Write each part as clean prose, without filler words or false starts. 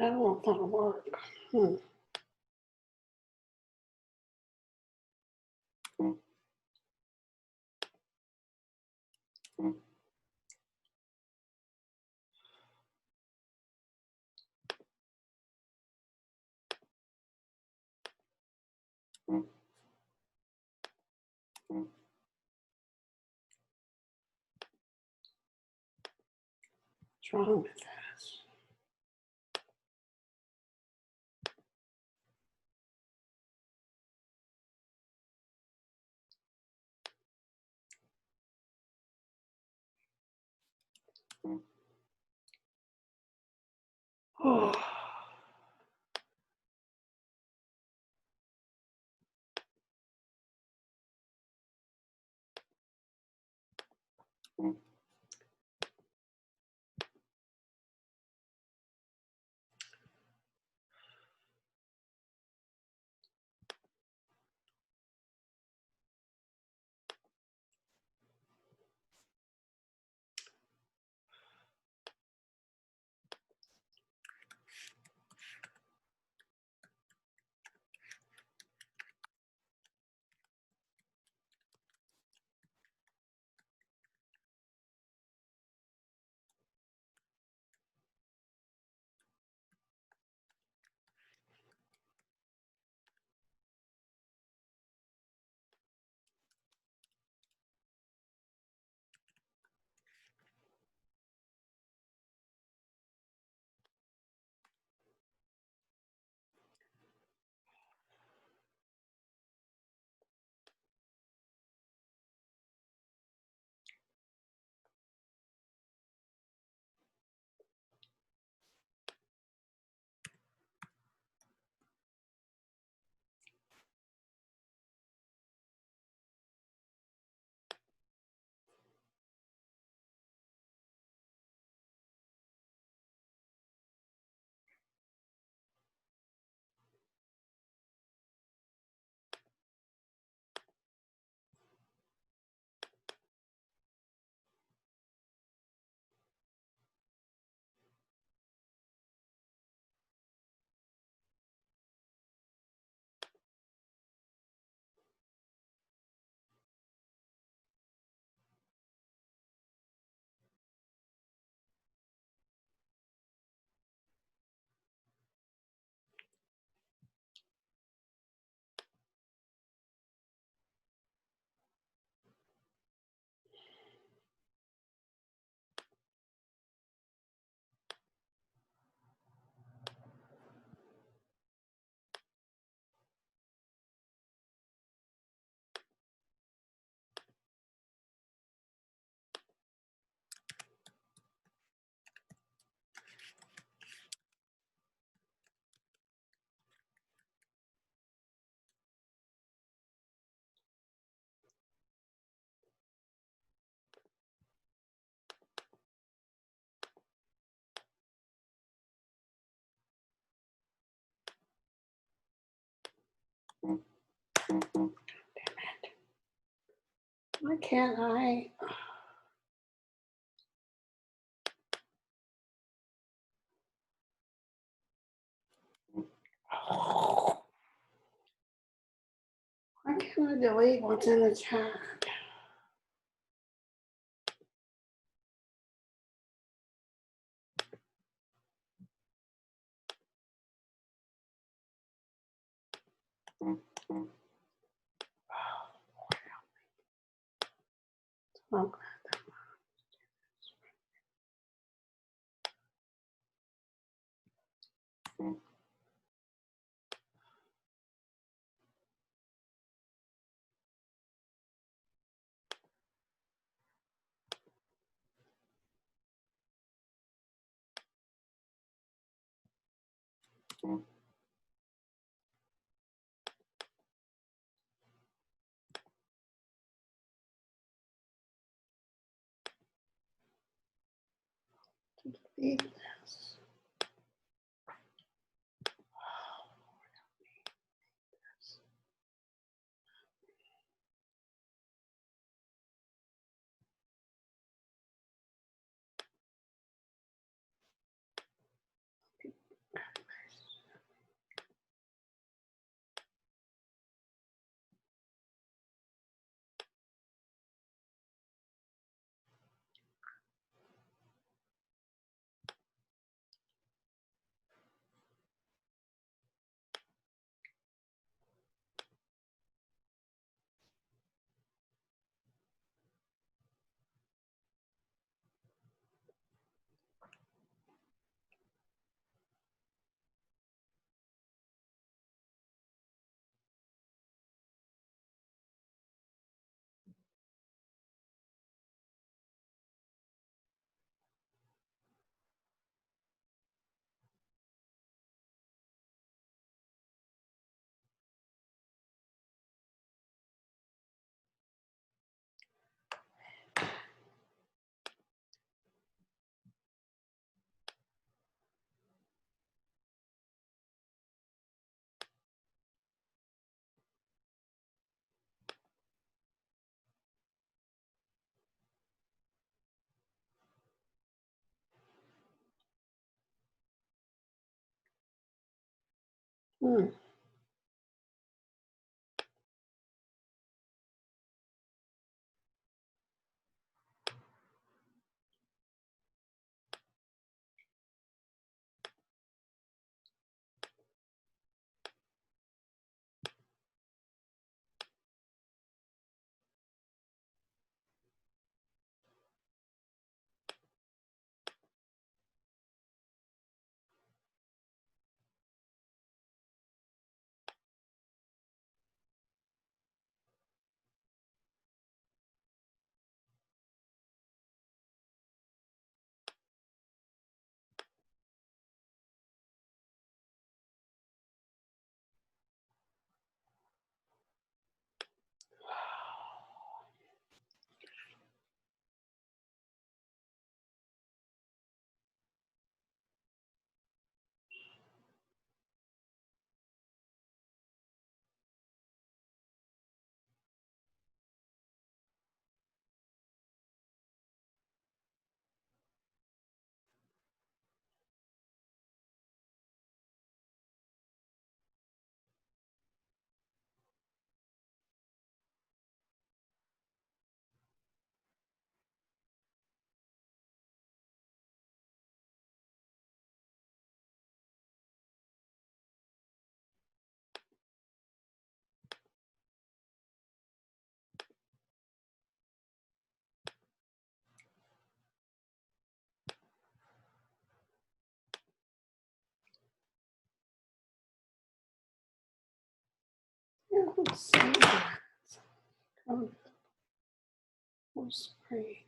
I don't know if that'll work. Hmm. What's wrong with this? Oh. Why can't I? Why can't I delete what's in the chat? Oh, delete this. Hmm. Yeah, let's see that. Oh, oh, spray.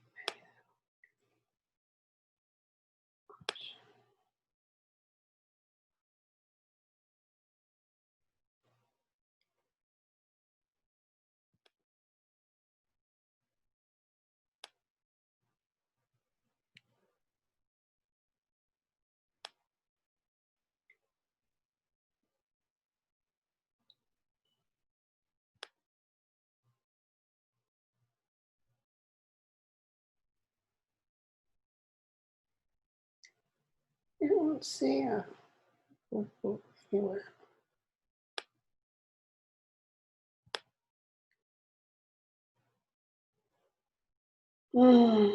Yeah, let's see. Anywhere. Hmm.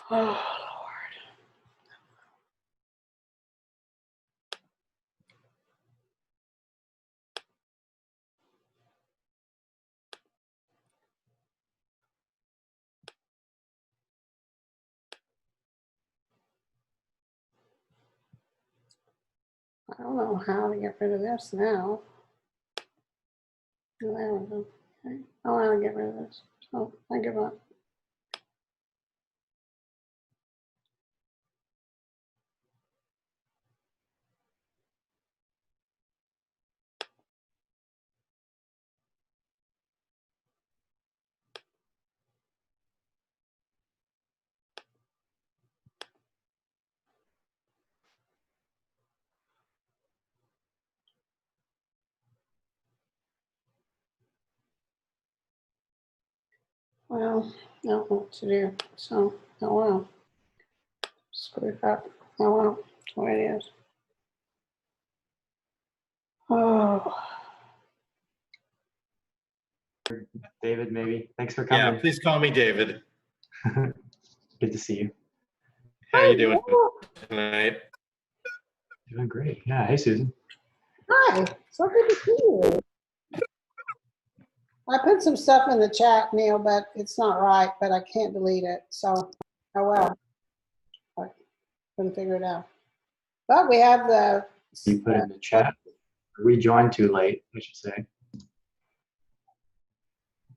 Oh, I don't know how to get rid of this now. There we go. Okay. I want to get rid of this. So I give up. Well, I don't know what to do. So, oh well. Screw it up. Oh well. That's the way it is. Oh, David, maybe. Thanks for Yeah, coming. please call me David. Good to see you. How are you doing tonight? Doing great. Yeah. Hey, Susan. hi. So good to see you. I put some stuff in the chat, Neil, but it's not right, but I can't delete it, so, oh well. I couldn't figure it out. But we have the. You put in the chat. We joined too late, I should say.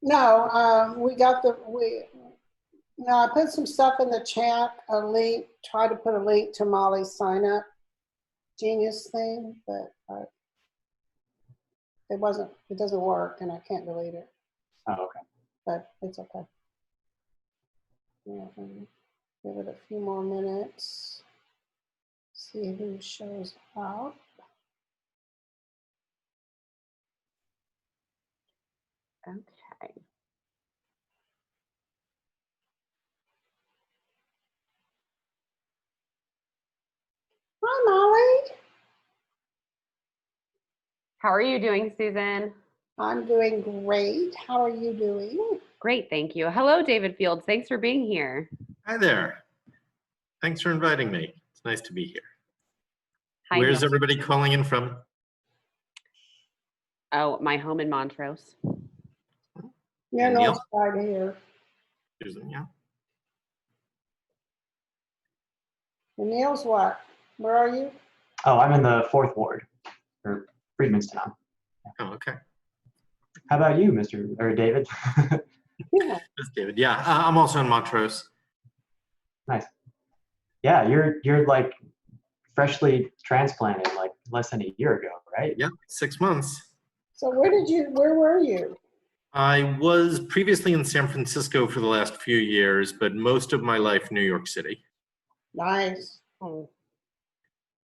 No, no, I put some stuff in the chat, a link, try to put a link to Molly's sign up Genius thing, but it doesn't work and I can't delete it, Oh, okay. but it's okay. Yeah, give it a few more minutes. See who shows up. Okay. Hi, Molly. How are you doing, Susan? I'm doing great. How are you doing? Great, thank you. Hello, David Fields. Thanks for being here. Hi there. Thanks for inviting me. It's nice to be here. Hi, Where's Neil. everybody calling in from? Oh, my home in Montrose. You're Neil? north side here. Susan, yeah. And Neil's what? Where are you? Oh, I'm in the 4th ward, or Freedmanstown. Oh, okay. How about you, Mr. or David? Yeah. That's David. Yeah, I'm also in Montrose. Nice. Yeah, you're like freshly transplanted like less than a year ago, right? Yeah, 6 months. So where were you? I was previously in San Francisco for the last few years, but most of my life, New York City. Nice. Oh,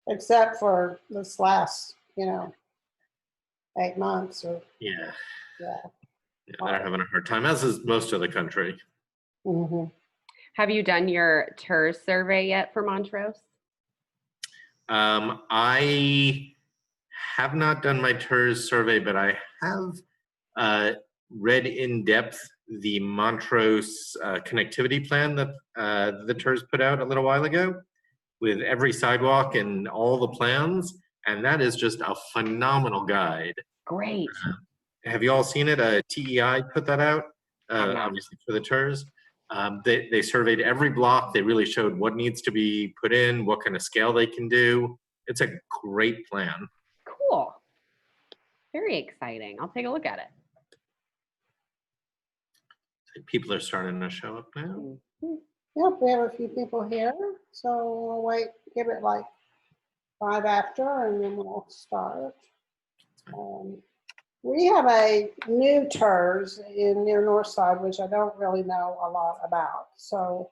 Except for this last, 8 months or, Yeah, yeah. yeah, they're having a hard time, as is most of the country. Mm-hmm. have you done your TERS survey yet for Montrose? I have not done my TERS survey, but I have read in depth the Montrose connectivity plan that the TERS put out a little while ago with every sidewalk and all the plans. And that is just a phenomenal guide. Great. Have you all seen it? TEI put that out, have not. obviously for the TERS. They surveyed every block. They really showed what needs to be put in, what kind of scale they can do. It's a great plan. Cool. Very exciting. I'll take a look at it. People are starting to show up now. Yep, we have a few people here, so we'll wait, give it like 5 after, and then we'll start. We have a new TERS near Northside, which I don't really know a lot about, so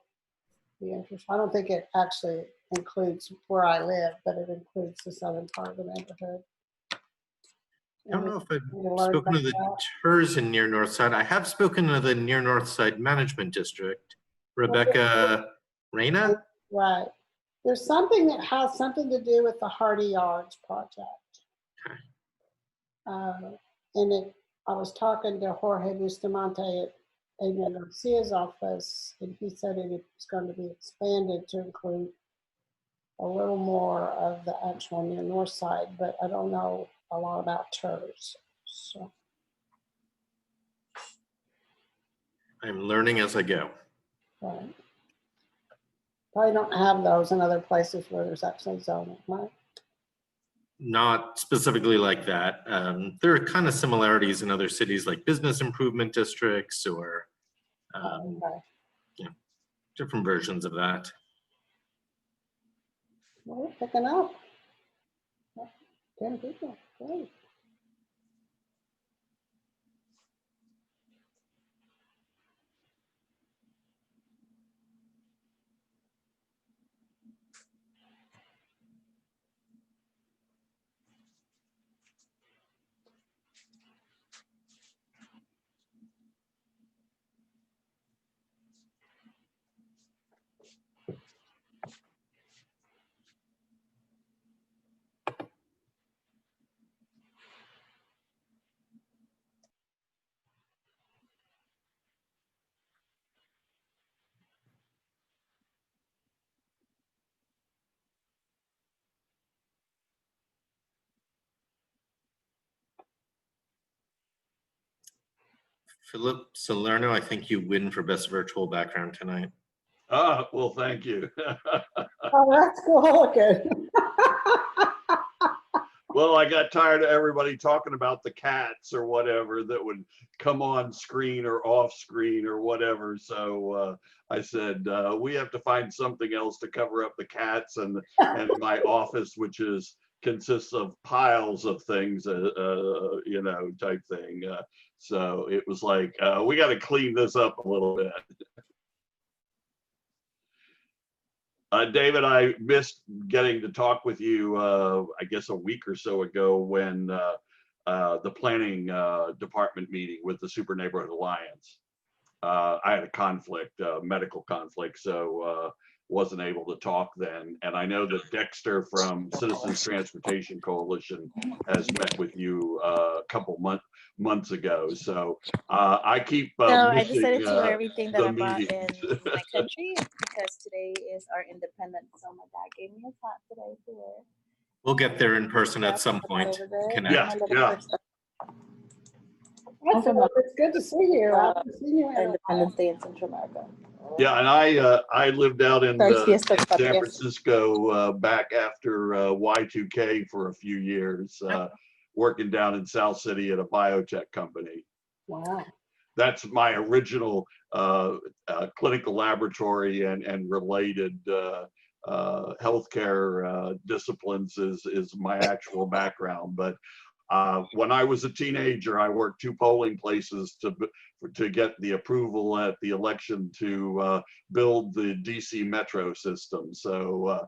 be interesting. I don't think it actually includes where I live, but it includes the southern part of the neighborhood. I don't know if I've Need to learn spoken of the about TERS in Near North Side. I have spoken of the Near North Side Management District. Rebecca Reyna? Right. There's something that has something to do with the Hardy Yards project. Okay. I was talking to Jorge Bustamante at Adrian Garcia's office, and he said it was going to be expanded to include a little more of the actual Near North Side, but I don't know a lot about TERS. So. I'm learning as I go. Right. Probably don't have those in other places where there's actually zoning, right? Not specifically like that. There are kind of similarities in other cities like business improvement districts or Okay. different versions of that. Well, we're picking up. 10 people. Great. Philip Salerno, I think you win for best virtual background tonight. Well, thank you. Oh, that's cool looking. Well, I got tired of everybody talking about the cats or whatever that would come on screen or off screen or whatever. So I said, we have to find something else to cover up the cats and my office, which consists of piles of things, you know, type thing. So it was like, we got to clean this up a little bit. David, I missed getting to talk with you, I guess a week or so ago when the planning department meeting with the Super Neighborhood Alliance. I had a conflict, medical conflict, so wasn't able to talk then. And I know that Dexter from Citizens Transportation Coalition has met with you a couple months ago. So I keep So I missing decided to wear everything that the I brought in meetings. my country because today is our independence. So my dad gave me a hat today to wear. We'll get there in person at some point. Over there, Connect. Yeah, my little yeah. first That's it's good to see you. I haven't seen you in a while. Independence Day in Central America. Yeah, and I lived out in Sorry, Fiesta San Patria. Francisco back after Y2K for a few years, working down in South City at a biotech company. Wow. That's my original clinical laboratory and related healthcare disciplines is my actual background. But when I was a teenager, I worked 2 polling places to get the approval at the election to build the DC metro system. So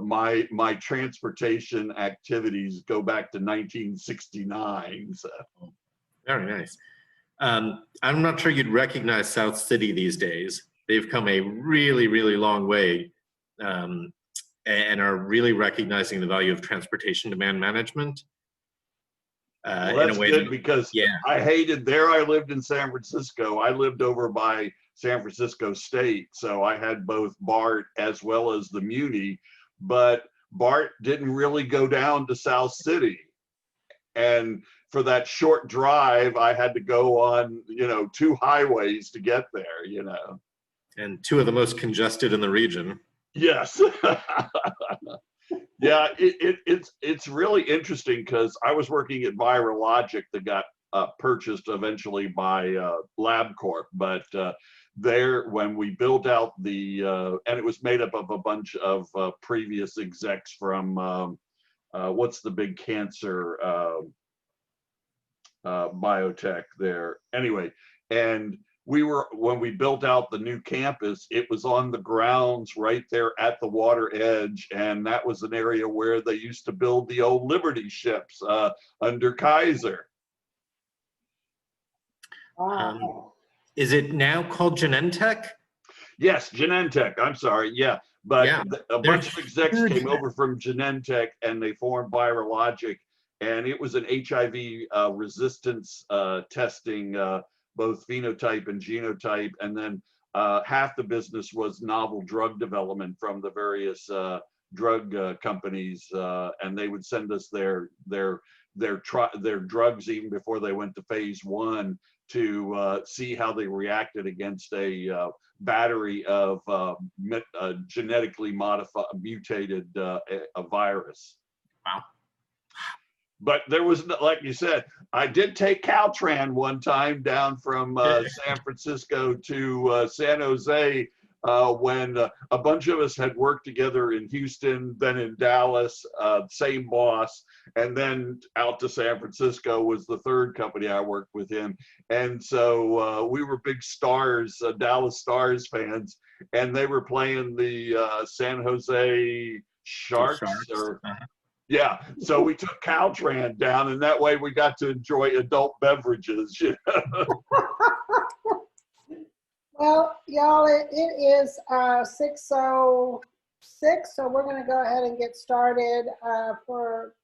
my transportation activities go back to 1969. So. Very nice. I'm not sure you'd recognize South City these days. They've come a really, really long way and are really recognizing the value of transportation demand management. Well, in that's a way good that, because yeah, I hated there. I lived in San Francisco. I lived over by San Francisco State. So I had both BART as well as the Muni, but BART didn't really go down to South City. And for that short drive, I had to go on, you know, 2 highways to get there, you know. and 2 of the most congested in the region. Yes. Yeah, it's really interesting because I was working at Virologic that got purchased eventually by LabCorp, but there when we built out the and it was made up of a bunch of previous execs from what's the big cancer biotech there anyway, and when we built out the new campus, it was on the grounds right there at the water edge. And that was an area where they used to build the old Liberty ships under Kaiser. Wow. Is it now called Genentech? Yes, Genentech, I'm sorry, yeah. But Yeah, a bunch of execs huge came now. over from Genentech and they formed Virologic. And it was an HIV resistance testing, both phenotype and genotype, and then half the business was novel drug development from the various drug companies, and they would send us their drugs even before they went to phase 1 to see how they reacted against a battery of genetically modified, mutated a virus. Wow. But there was, like you said, I did take Caltran one time down from San Francisco to San Jose when a bunch of us had worked together in Houston, then in Dallas, same boss, and then out to San Francisco was the third company I worked with him. And so we were big Stars, Dallas Stars fans, and they were playing the San Jose Sharks. Or yeah, so we took Caltran down, and that way we got to enjoy adult beverages. You know? Well, y'all, it is 6:06, so we're going to go ahead and get started. For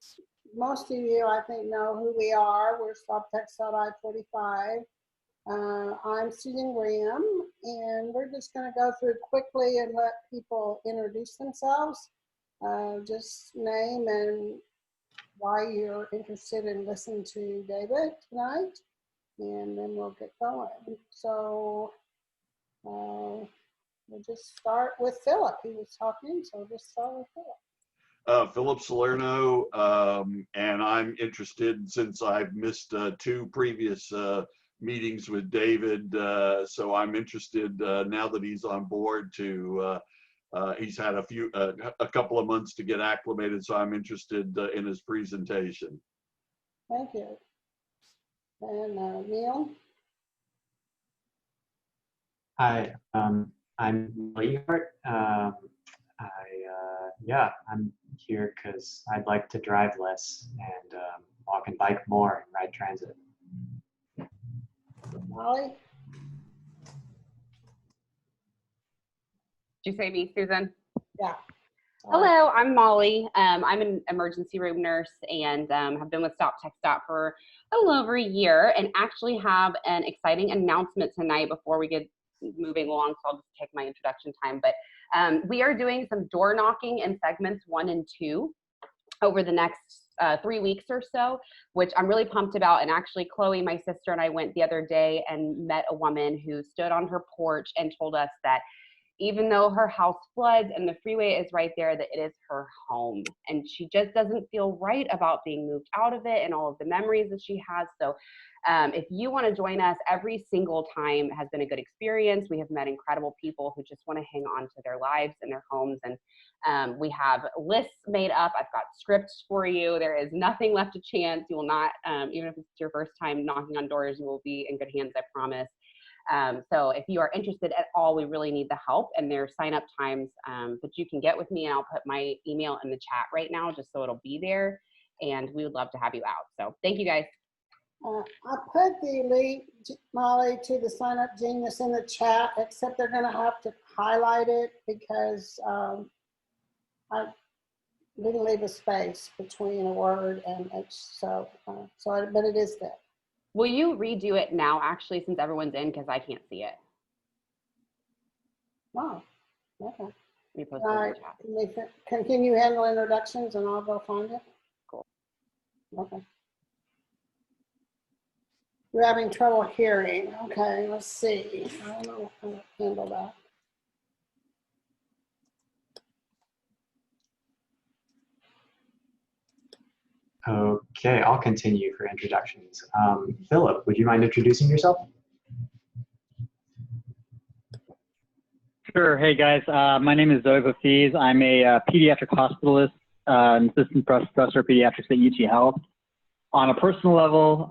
most of you, I think, know who we are. We're SwapTech I-45. I'm Susan Graham, and we're just going to go through quickly and let people introduce themselves. Just name and why you're interested in listening to David tonight. and then we'll get going. So we'll just start with Philip. He was talking, so we'll just start with Philip. Philip Salerno, and I'm interested since I've missed 2 previous meetings with David. So I'm interested now that he's on board to, he's had a couple of months to get acclimated. So I'm interested in his presentation. Thank you. And Neil? Hi, I'm Leehart. Yeah, I'm here because I'd like to drive less and walk and bike more and ride transit. Molly? Did you say me, Susan? Yeah. Hello, I'm Molly. I'm an emergency room nurse and have been with Stop Tech Stop for a little over a year, and actually have an exciting announcement tonight before we get moving along, so I'll just take my introduction time. But we are doing some door knocking in segments 1 and 2 over the next 3 weeks or so, which I'm really pumped about. And actually, Chloe, my sister, and I went the other day and met a woman who stood on her porch and told us that even though her house floods and the freeway is right there, that it is her home. And she just doesn't feel right about being moved out of it and all of the memories that she has. So if you want to join us, every single time has been a good experience. We have met incredible people who just want to hang on to their lives and their homes. And we have lists made up. I've got scripts for you. There is nothing left to chance. You will not, even if it's your first time knocking on doors, you will be in good hands, I promise. So if you are interested at all, we really need the help, and there are sign up times that you can get with me, and I'll put my email in the chat right now just so it'll be there, and we would love to have you out. So thank you guys. I put the link, Molly, to the Sign Up Genius in the chat, except they're going to have to highlight it because I didn't leave a space between a word and so, but it is there. Will you redo it now, actually, since everyone's in, because I can't see it? Wow. Okay. Let me post All it in right. the chat. Can you handle introductions and I'll go find it? Cool. Okay. We're having trouble hearing. Okay, let's see. I don't know how to handle that. Okay, I'll continue for introductions. Philip, would you mind introducing yourself? Sure. Hey guys, my name is Zoe Bafiz. I'm a pediatric hospitalist, an assistant professor of pediatrics at UT Health. On a personal level,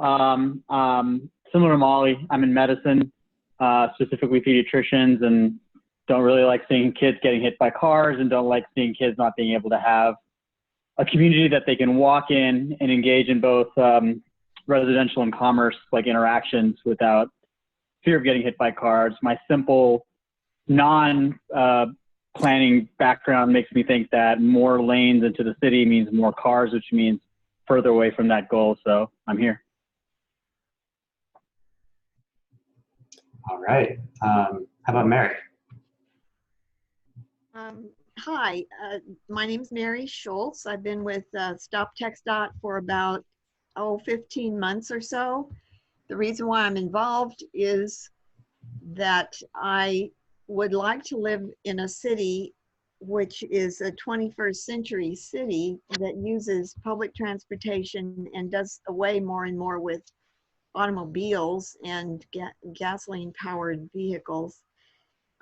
similar to Molly, I'm in medicine, specifically pediatricians, and don't really like seeing kids getting hit by cars, and don't like seeing kids not being able to have a community that they can walk in and engage in both residential and commerce like interactions without fear of getting hit by cars. My simple non-planning background makes me think that more lanes into the city means more cars, which means further away from that goal. So I'm here. All right. How about Mary? Hi, my name's Mary Schultz. I've been with Stop TxDOT for about 15 months or so. The reason why I'm involved is that I would like to live in a city which is a 21st century city that uses public transportation and does away more and more with automobiles and gasoline powered vehicles.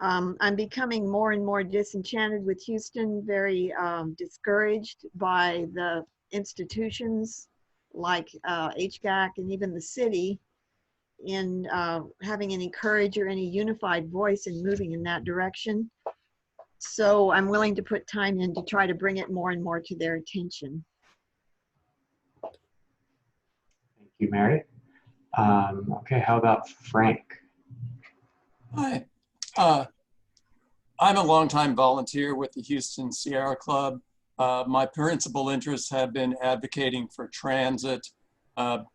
I'm becoming more and more disenchanted with Houston, very discouraged by the institutions like HGAC and even the city in having any courage or any unified voice in moving in that direction. So I'm willing to put time in to try to bring it more and more to their attention. Thank you, Mary. Okay, how about Frank? Hi. I'm a longtime volunteer with the Houston Sierra Club. My principal interests have been advocating for transit,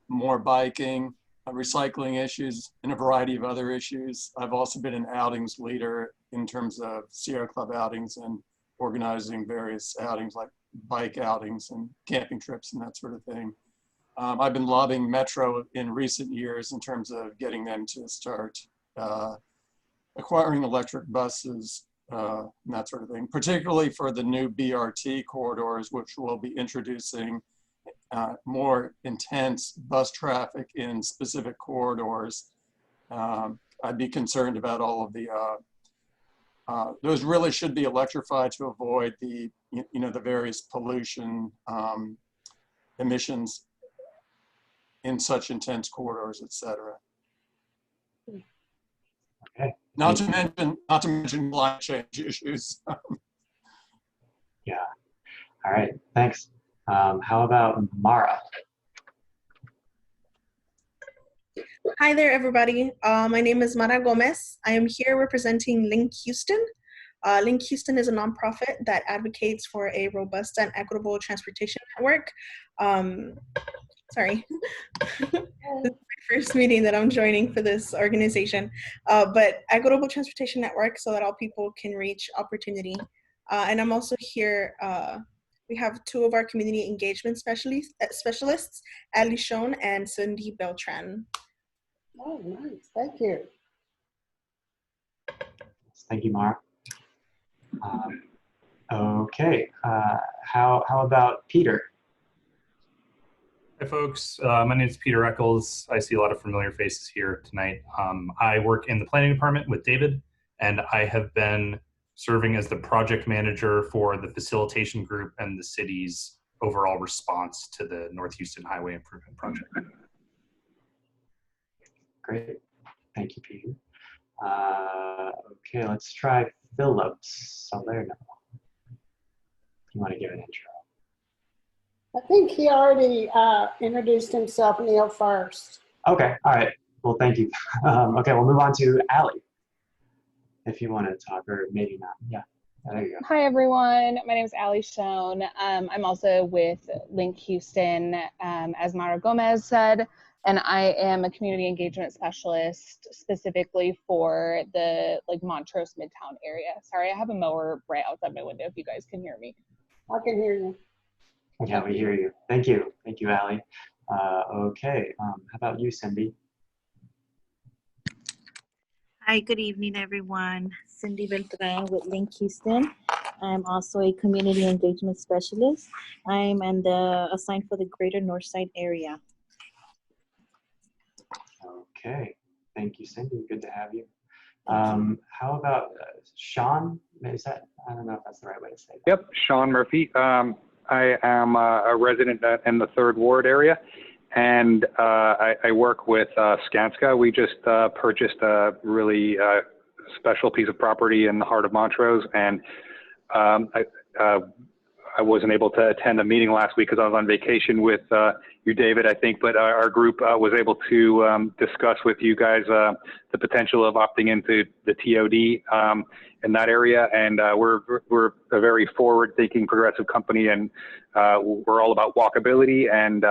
more biking, recycling issues, and a variety of other issues. I've also been an outings leader in terms of Sierra Club outings and organizing various outings like bike outings and camping trips and that sort of thing. I've been lobbying Metro in recent years in terms of getting them to start acquiring electric buses and that sort of thing, particularly for the new BRT corridors, which will be introducing more intense bus traffic in specific corridors. I'd be concerned about all of the, those really should be electrified to avoid the, the various pollution emissions in such intense corridors, et cetera. Okay. Not to mention climate change issues. Yeah. All right. Thanks. How about Mara? Hi there, everybody. My name is Mara Gomez. I am here representing Link Houston. Link Houston is a nonprofit that advocates for a robust and equitable transportation network. Sorry, this is my first meeting that I'm joining for this organization, but equitable transportation network so that all people can reach opportunity. And I'm also here, we have two of our community engagement specialists, Ali Shone and Cindy Beltran. Oh, nice. Thank you. Thank you, Mara. Okay. How about Peter? Hi, folks. My name is Peter Eccles. I see a lot of familiar faces here tonight. I work in the planning department with David, and I have been serving as the project manager for the facilitation group and the city's overall response to the North Houston Highway Improvement Project. Great. Thank you, Peter. Okay, let's try Phillips. Salerno. You want to give an intro? I think he already introduced himself, Neil, first. Okay. All right. Well, thank you. Okay, we'll move on to Allie. If you want to talk, or maybe not. Yeah. There you go. Hi, everyone. My name is Ali Shone. I'm also with Link Houston, as Mara Gomez said, and I am a community engagement specialist specifically for the Montrose Midtown area. Sorry, I have a mower right outside my window if you guys can hear me. I can hear you. Yeah, we hear you. Thank you. Thank you, Allie. Okay. How about you, Cindy? Hi, good evening, everyone. Cindy Beltran with Link Houston. I'm also a community engagement specialist. I'm assigned for the greater Northside area. Okay. Thank you, Cindy. Good to have you. How about Sean? Is that, I don't know if that's the right way to say that. Yep, Sean Murphy. I am a resident in the 3rd Ward area, and I work with Skanska. We just purchased a really special piece of property in the heart of Montrose, and I wasn't able to attend a meeting last week because I was on vacation with you, David, I think, but our group was able to discuss with you guys the potential of opting into the TOD in that area. And we're a very forward-thinking progressive company, and we're all about walkability. And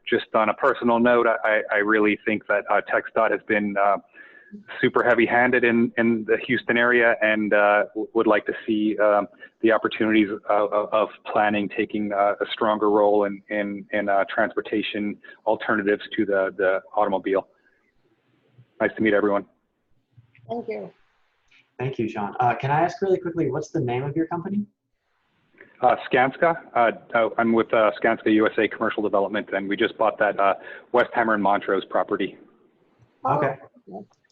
just on a personal note, I really think that TxDOT has been super heavy-handed in the Houston area, and would like to see the opportunities of planning taking a stronger role in transportation alternatives to the automobile. Nice to meet everyone. Thank you. Thank you, Sean. Can I ask really quickly, what's the name of your company? Skanska. I'm with Skanska USA Commercial Development, and we just bought that Westhammer and Montrose property. Okay.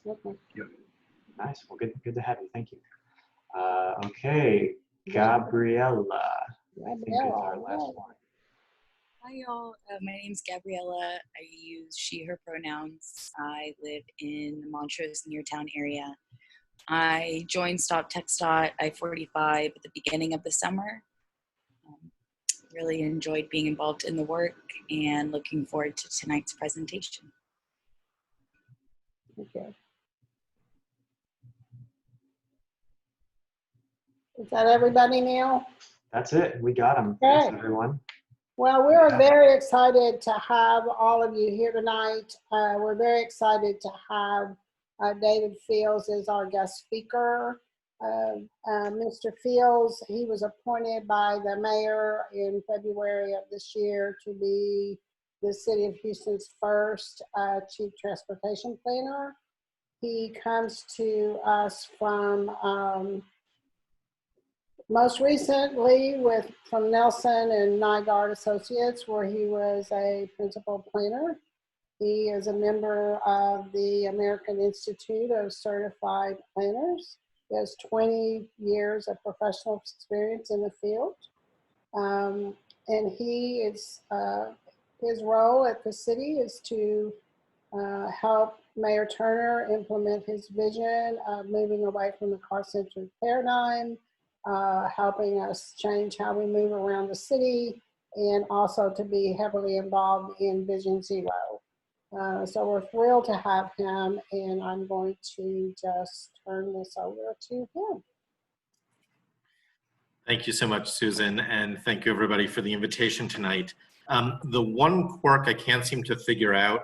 Okay. Yep. Nice. Well, good to have you. Thank you. Okay, Gabriella. I think it's our last one. Hi, y'all. My name's Gabriella. I use she, her pronouns. I live in the Montrose Neartown area. I joined Stop TxDOT I-45 at the beginning of the summer. Really enjoyed being involved in the work and looking forward to tonight's presentation. Okay. Is that everybody, Neil? That's it. We got them. Okay. Thanks, everyone. Well, we're very excited to have all of you here tonight. We're very excited to have David Fields as our guest speaker. Mr. Fields, he was appointed by the mayor in February of this year to be the city of Houston's first chief transportation planner. He comes to us from most recently from Nelson and Nygaard Associates, where he was a principal planner. He is a member of the American Institute of Certified Planners. He has 20 years of professional experience in the field. And he is, his role at the city is to help Mayor Turner implement his vision of moving away from the car-centered paradigm, helping us change how we move around the city, and also to be heavily involved in Vision Zero. So we're thrilled to have him, and I'm going to just turn this over to him. Thank you so much, Susan, and thank you everybody for the invitation tonight. The one quirk I can't seem to figure out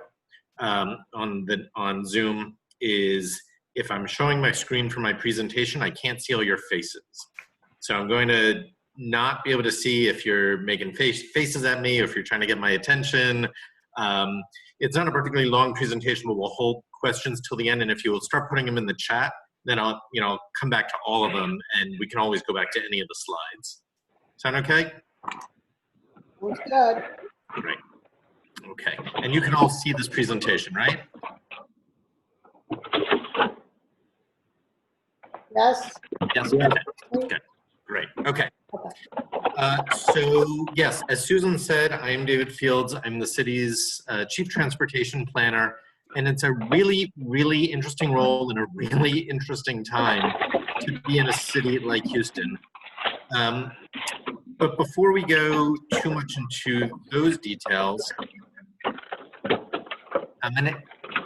on Zoom is if I'm showing my screen for my presentation, I can't see all your faces. So I'm going to not be able to see if you're making faces at me or if you're trying to get my attention. It's not a particularly long presentation, but we'll hold questions till the end, and if you will start putting them in the chat, then I'll come back to all of them, and we can always go back to any of the slides. Sound okay? Looks good. Great. Okay, and you can all see this presentation, right? Yes. Yes. Okay. Okay. Great. Okay. So yes, as Susan said, I am David Fields. I'm the city's chief transportation planner, and it's a really, really interesting role and a really interesting time to be in a city like Houston. But before we go too much into those details, and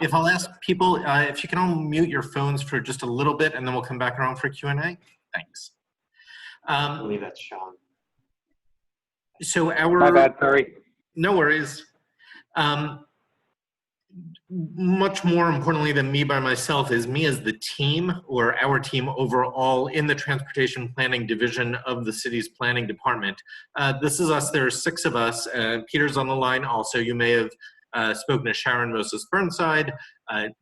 if I'll ask people, if you can all mute your phones for just a little bit, and then we'll come back around for Q&A. Thanks. I believe that's Sean. So our— My bad, sorry. No worries. Much more importantly than me by myself is me as the team, or our team overall in the transportation planning division of the city's planning department. This is us. There are 6 of us. Peter's on the line also. You may have spoken to Sharon Moses Burnside.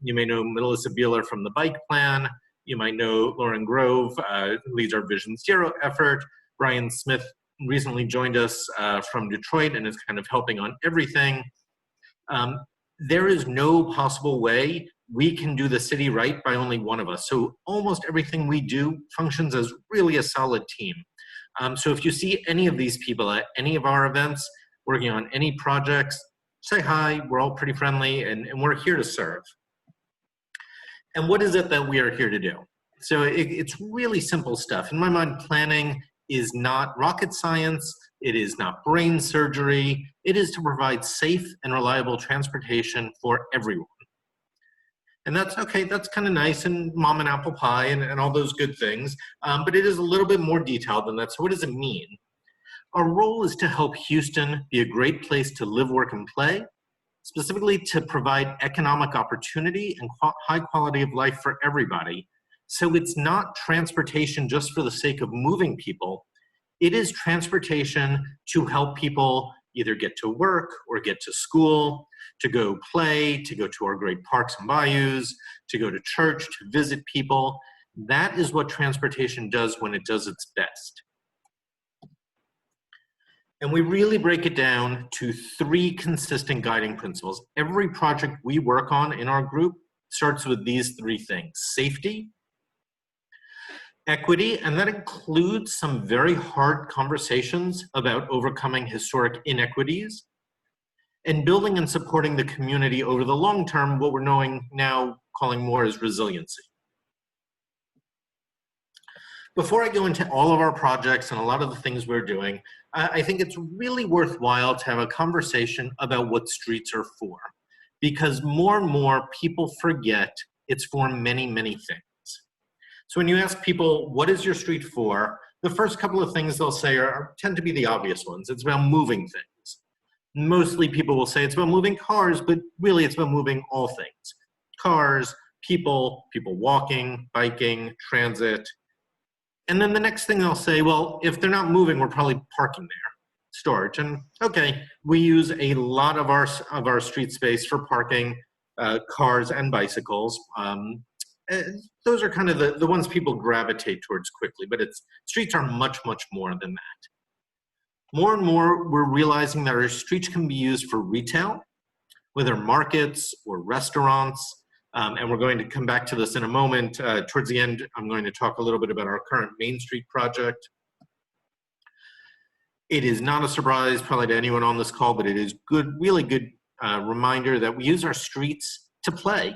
You may know Melissa Beeler from the bike plan. You might know Lauren Grove, who leads our Vision Zero effort. Brian Smith recently joined us from Detroit and is kind of helping on everything. There is no possible way we can do the city right by only one of us. So almost everything we do functions as really a solid team. So if you see any of these people at any of our events, working on any projects, say hi. We're all pretty friendly, and we're here to serve. And what is it that we are here to do? So it's really simple stuff. In my mind, planning is not rocket science. It is not brain surgery. It is to provide safe and reliable transportation for everyone. And that's okay, that's kind of nice, and mom and apple pie and all those good things. But it is a little bit more detailed than that. So what does it mean? Our role is to help Houston be a great place to live, work, and play, specifically to provide economic opportunity and high quality of life for everybody. So it's not transportation just for the sake of moving people. It is transportation to help people either get to work or get to school, to go play, to go to our great parks and bayous, to go to church, to visit people. That is what transportation does when it does its best. And we really break it down to 3 consistent guiding principles. Every project we work on in our group starts with these 3 things: safety, equity, and that includes some very hard conversations about overcoming historic inequities, and building and supporting the community over the long term, what we're now calling more as resiliency. Before I go into all of our projects and a lot of the things we're doing, I think it's really worthwhile to have a conversation about what streets are for, because more and more people forget it's for many, many things. So when you ask people, what is your street for? The first couple of things they'll say tend to be the obvious ones. It's about moving things. Mostly people will say it's about moving cars, but really it's about moving all things. Cars, people walking, biking, transit. And then the next thing they'll say, well, if they're not moving, we're probably parking there. storage. And okay, we use a lot of our street space for parking cars and bicycles. Those are kind of the ones people gravitate towards quickly, but streets are much, much more than that. More and more, we're realizing that our streets can be used for retail, whether markets or restaurants. And we're going to come back to this in a moment. Towards the end, I'm going to talk a little bit about our current Main Street project. It is not a surprise probably to anyone on this call, but it is really good reminder that we use our streets to play.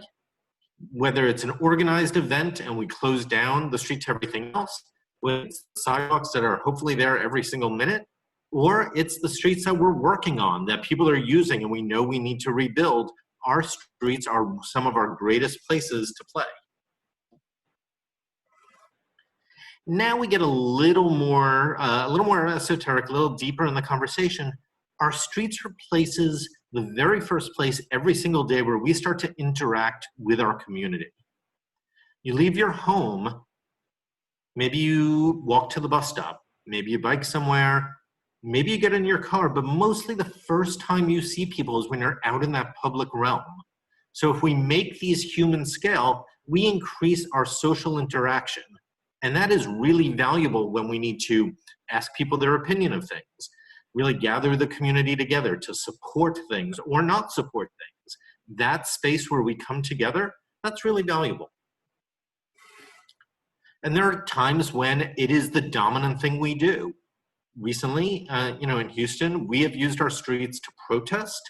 Whether it's an organized event and we close down the street to everything else, whether it's sidewalks that are hopefully there every single minute, or it's the streets that we're working on that people are using and we know we need to rebuild, our streets are some of our greatest places to play. Now we get a little more esoteric, a little deeper in the conversation. Our streets are places, the very first place every single day where we start to interact with our community. You leave your home, maybe you walk to the bus stop, maybe you bike somewhere, maybe you get in your car, but mostly the first time you see people is when you're out in that public realm. So if we make these human scale, we increase our social interaction. And that is really valuable when we need to ask people their opinion of things, really gather the community together to support things or not support things. That space where we come together, that's really valuable. And there are times when it is the dominant thing we do. Recently, in Houston, we have used our streets to protest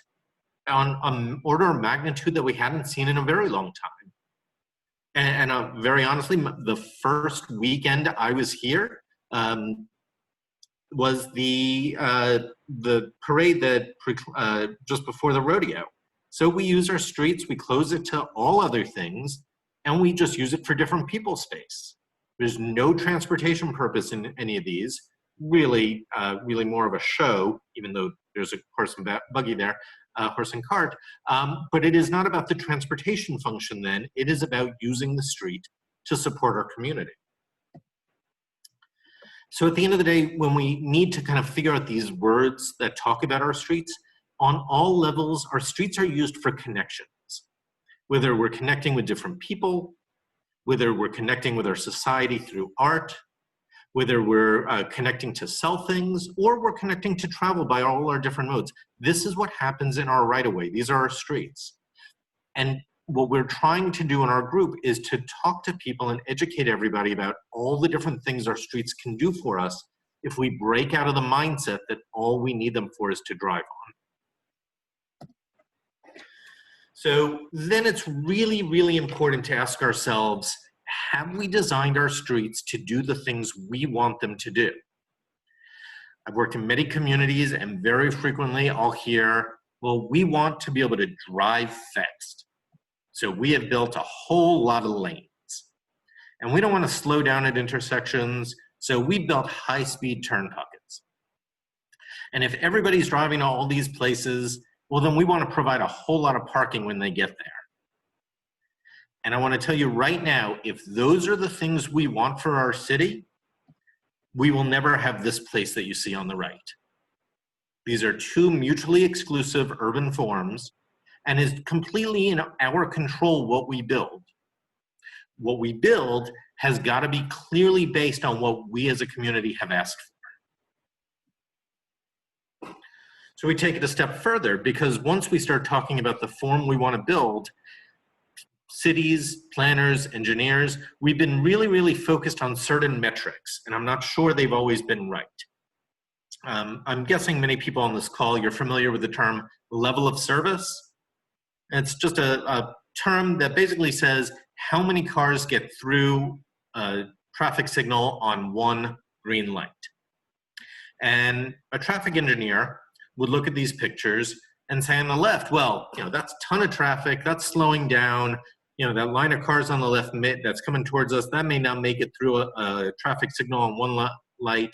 on an order of magnitude that we hadn't seen in a very long time. And very honestly, the first weekend I was here was the parade that just before the rodeo. So we use our streets, we close it to all other things, and we just use it for different people's space. There's no transportation purpose in any of these. Really more of a show, even though there's a horse and buggy there, horse and cart. But it is not about the transportation function then. It is about using the street to support our community. So at the end of the day, when we need to kind of figure out these words that talk about our streets, on all levels, our streets are used for connections. Whether we're connecting with different people, whether we're connecting with our society through art, whether we're connecting to sell things, or we're connecting to travel by all our different modes. This is what happens in our right-of-way. These are our streets. And what we're trying to do in our group is to talk to people and educate everybody about all the different things our streets can do for us if we break out of the mindset that all we need them for is to drive on. So then it's really, really important to ask ourselves, have we designed our streets to do the things we want them to do? I've worked in many communities and very frequently I'll hear, well, we want to be able to drive fast. So we have built a whole lot of lanes. And we don't want to slow down at intersections, so we built high-speed turn pockets. And if everybody's driving to all these places, well, then we want to provide a whole lot of parking when they get there. And I want to tell you right now, if those are the things we want for our city, we will never have this place that you see on the right. These are two mutually exclusive urban forms, and is completely in our control what we build. What we build has got to be clearly based on what we as a community have asked for. So we take it a step further, because once we start talking about the form we want to build, cities, planners, engineers, we've been really, really focused on certain metrics, and I'm not sure they've always been right. I'm guessing many people on this call, you're familiar with the term level of service. It's just a term that basically says how many cars get through a traffic signal on one green light. And a traffic engineer would look at these pictures and say on the left, well, that's a ton of traffic, that's slowing down, that line of cars on the left that's coming towards us, that may not make it through a traffic signal on one light.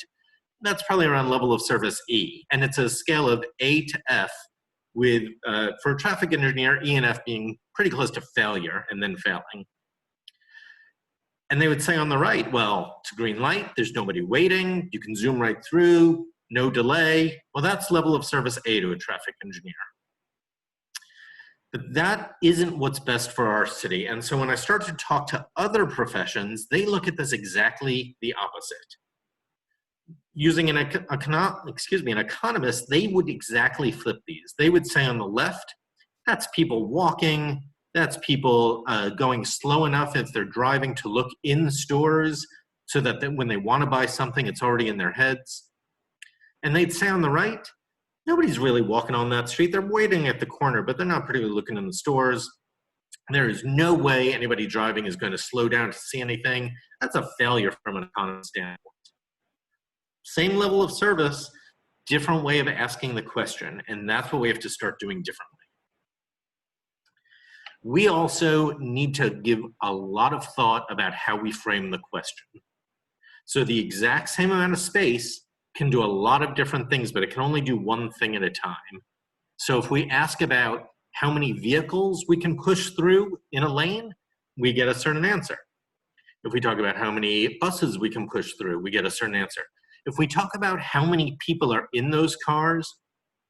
That's probably around level of service E. And it's a scale of A to F, with, for a traffic engineer, E and F being pretty close to failure and then failing. And they would say on the right, well, it's a green light, there's nobody waiting, you can zoom right through, no delay. Well, that's level of service A to a traffic engineer. But that isn't what's best for our city. And so when I start to talk to other professions, they look at this exactly the opposite. Using an economist, they would exactly flip these. They would say on the left, that's people walking, that's people going slow enough if they're driving to look in stores so that when they want to buy something, it's already in their heads. And they'd say on the right, nobody's really walking on that street. They're waiting at the corner, but they're not particularly looking in the stores. There is no way anybody driving is going to slow down to see anything. That's a failure from an economist standpoint. Same level of service, different way of asking the question, and that's what we have to start doing differently. We also need to give a lot of thought about how we frame the question. So the exact same amount of space can do a lot of different things, but it can only do one thing at a time. So if we ask about how many vehicles we can push through in a lane, we get a certain answer. If we talk about how many buses we can push through, we get a certain answer. If we talk about how many people are in those cars,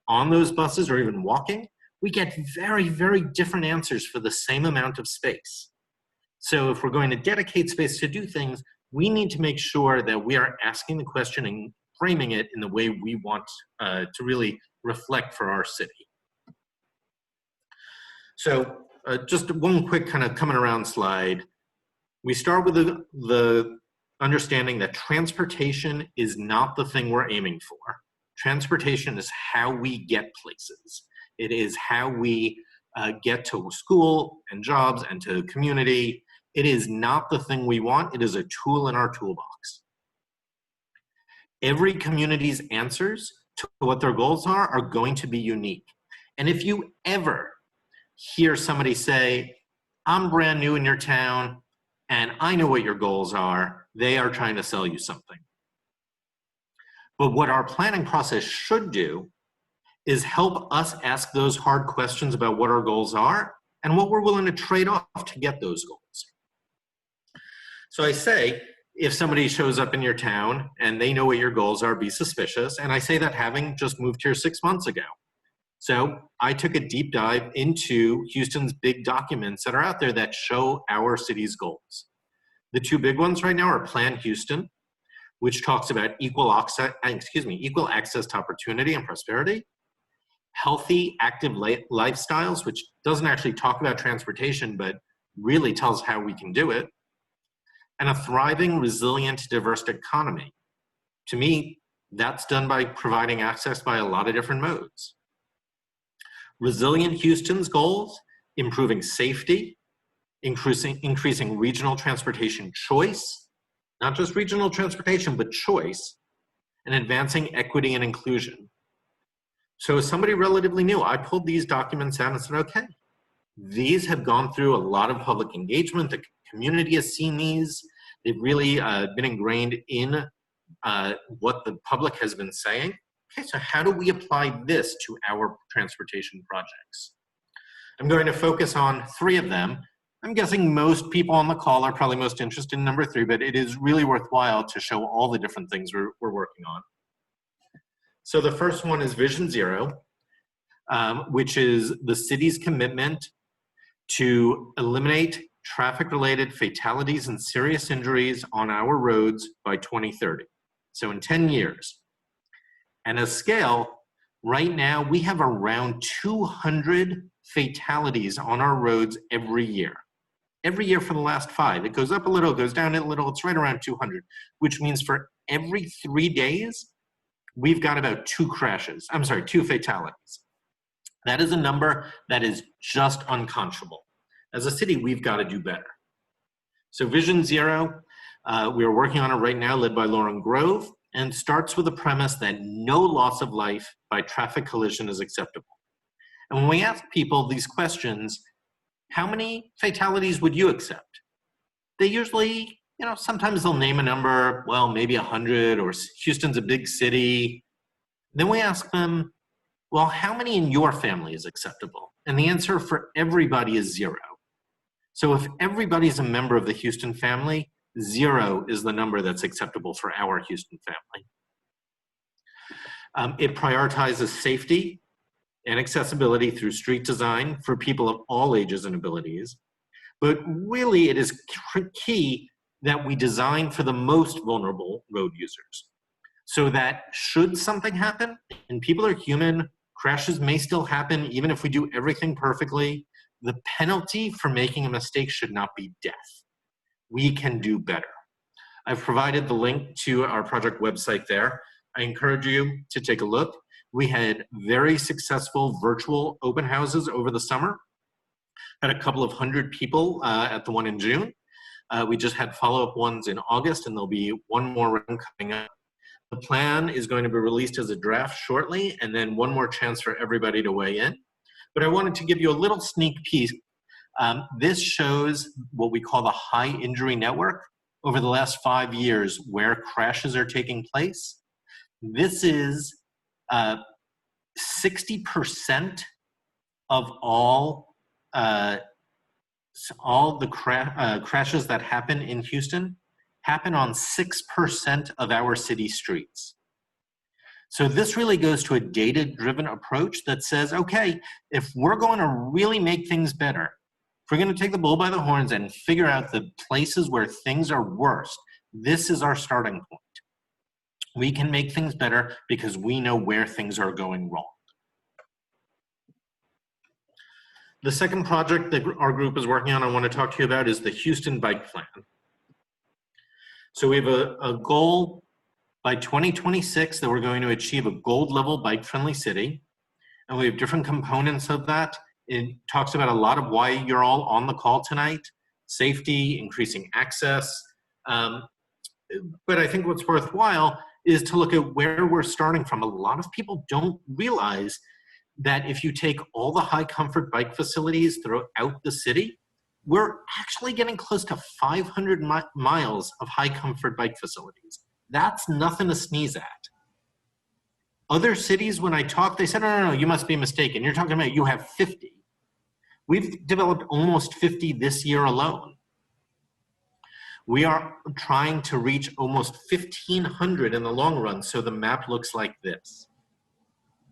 on those buses, or even walking, we get very, very different answers for the same amount of space. So if we're going to dedicate space to do things, we need to make sure that we are asking the question and framing it in the way we want to really reflect for our city. So just one quick kind of coming around slide. We start with the understanding that transportation is not the thing we're aiming for. Transportation is how we get places. It is how we get to school and jobs and to community. It is not the thing we want. It is a tool in our toolbox. Every community's answers to what their goals are going to be unique. And if you ever hear somebody say, I'm brand new in your town and I know what your goals are, they are trying to sell you something. But what our planning process should do is help us ask those hard questions about what our goals are and what we're willing to trade off to get those goals. So I say, if somebody shows up in your town and they know what your goals are, be suspicious. And I say that having just moved here 6 months ago. So I took a deep dive into Houston's big documents that are out there that show our city's goals. The two big ones right now are Plan Houston, which talks about equal access to opportunity and prosperity, healthy, active lifestyles, which doesn't actually talk about transportation, but really tells how we can do it, and a thriving, resilient, diverse economy. To me, that's done by providing access by a lot of different modes. Resilient Houston's goals, improving safety, increasing regional transportation choice, not just regional transportation, but choice, and advancing equity and inclusion. So as somebody relatively new, I pulled these documents out and said, okay, these have gone through a lot of public engagement. The community has seen these. They've really been ingrained in what the public has been saying. Okay, so how do we apply this to our transportation projects? I'm going to focus on 3 of them. I'm guessing most people on the call are probably most interested in number 3, but it is really worthwhile to show all the different things we're working on. So the first one is Vision Zero, which is the city's commitment to eliminate traffic-related fatalities and serious injuries on our roads by 2030. So in 10 years. And a scale, right now we have around 200 fatalities on our roads every year. Every year for the last 5. It goes up a little, it goes down a little, it's right around 200, which means for every 3 days, we've got about 2 fatalities. That is a number that is just unconscionable. As a city, we've got to do better. So Vision Zero, we are working on it right now, led by Lauren Grove, and starts with the premise that no loss of life by traffic collision is acceptable. And when we ask people these questions, how many fatalities would you accept? They usually, sometimes they'll name a number, well, maybe 100, or Houston's a big city. Then we ask them, well, how many in your family is acceptable? And the answer for everybody is 0. So if everybody's a member of the Houston family, 0 is the number that's acceptable for our Houston family. It prioritizes safety and accessibility through street design for people of all ages and abilities. But really, it is key that we design for the most vulnerable road users, so that should something happen, and people are human, crashes may still happen even if we do everything perfectly, the penalty for making a mistake should not be death. We can do better. I've provided the link to our project website there. I encourage you to take a look. We had very successful virtual open houses over the summer. Had a couple of hundred people at the one in June. We just had follow-up ones in August, and there'll be one more round coming up. The plan is going to be released as a draft shortly, and then one more chance for everybody to weigh in. But I wanted to give you a little sneak peek. This shows what we call the high injury network over the last 5 years where crashes are taking place. This is 60% of all the crashes that happen in Houston happen on 6% of our city streets. So this really goes to a data-driven approach that says, okay, if we're going to really make things better, if we're going to take the bull by the horns and figure out the places where things are worst, this is our starting point. We can make things better because we know where things are going wrong. The second project that our group is working on, I want to talk to you about, is the Houston Bike Plan. So we have a goal by 2026 that we're going to achieve a gold level bike-friendly city. And we have different components of that. It talks about a lot of why you're all on the call tonight: safety, increasing access. But I think what's worthwhile is to look at where we're starting from. A lot of people don't realize that if you take all the high comfort bike facilities throughout the city, we're actually getting close to 500 miles of high comfort bike facilities. That's nothing to sneeze at. Other cities, when I talk, they said, no, you must be mistaken. You're talking about you have 50. We've developed almost 50 this year alone. We are trying to reach almost 1,500 in the long run, so the map looks like this.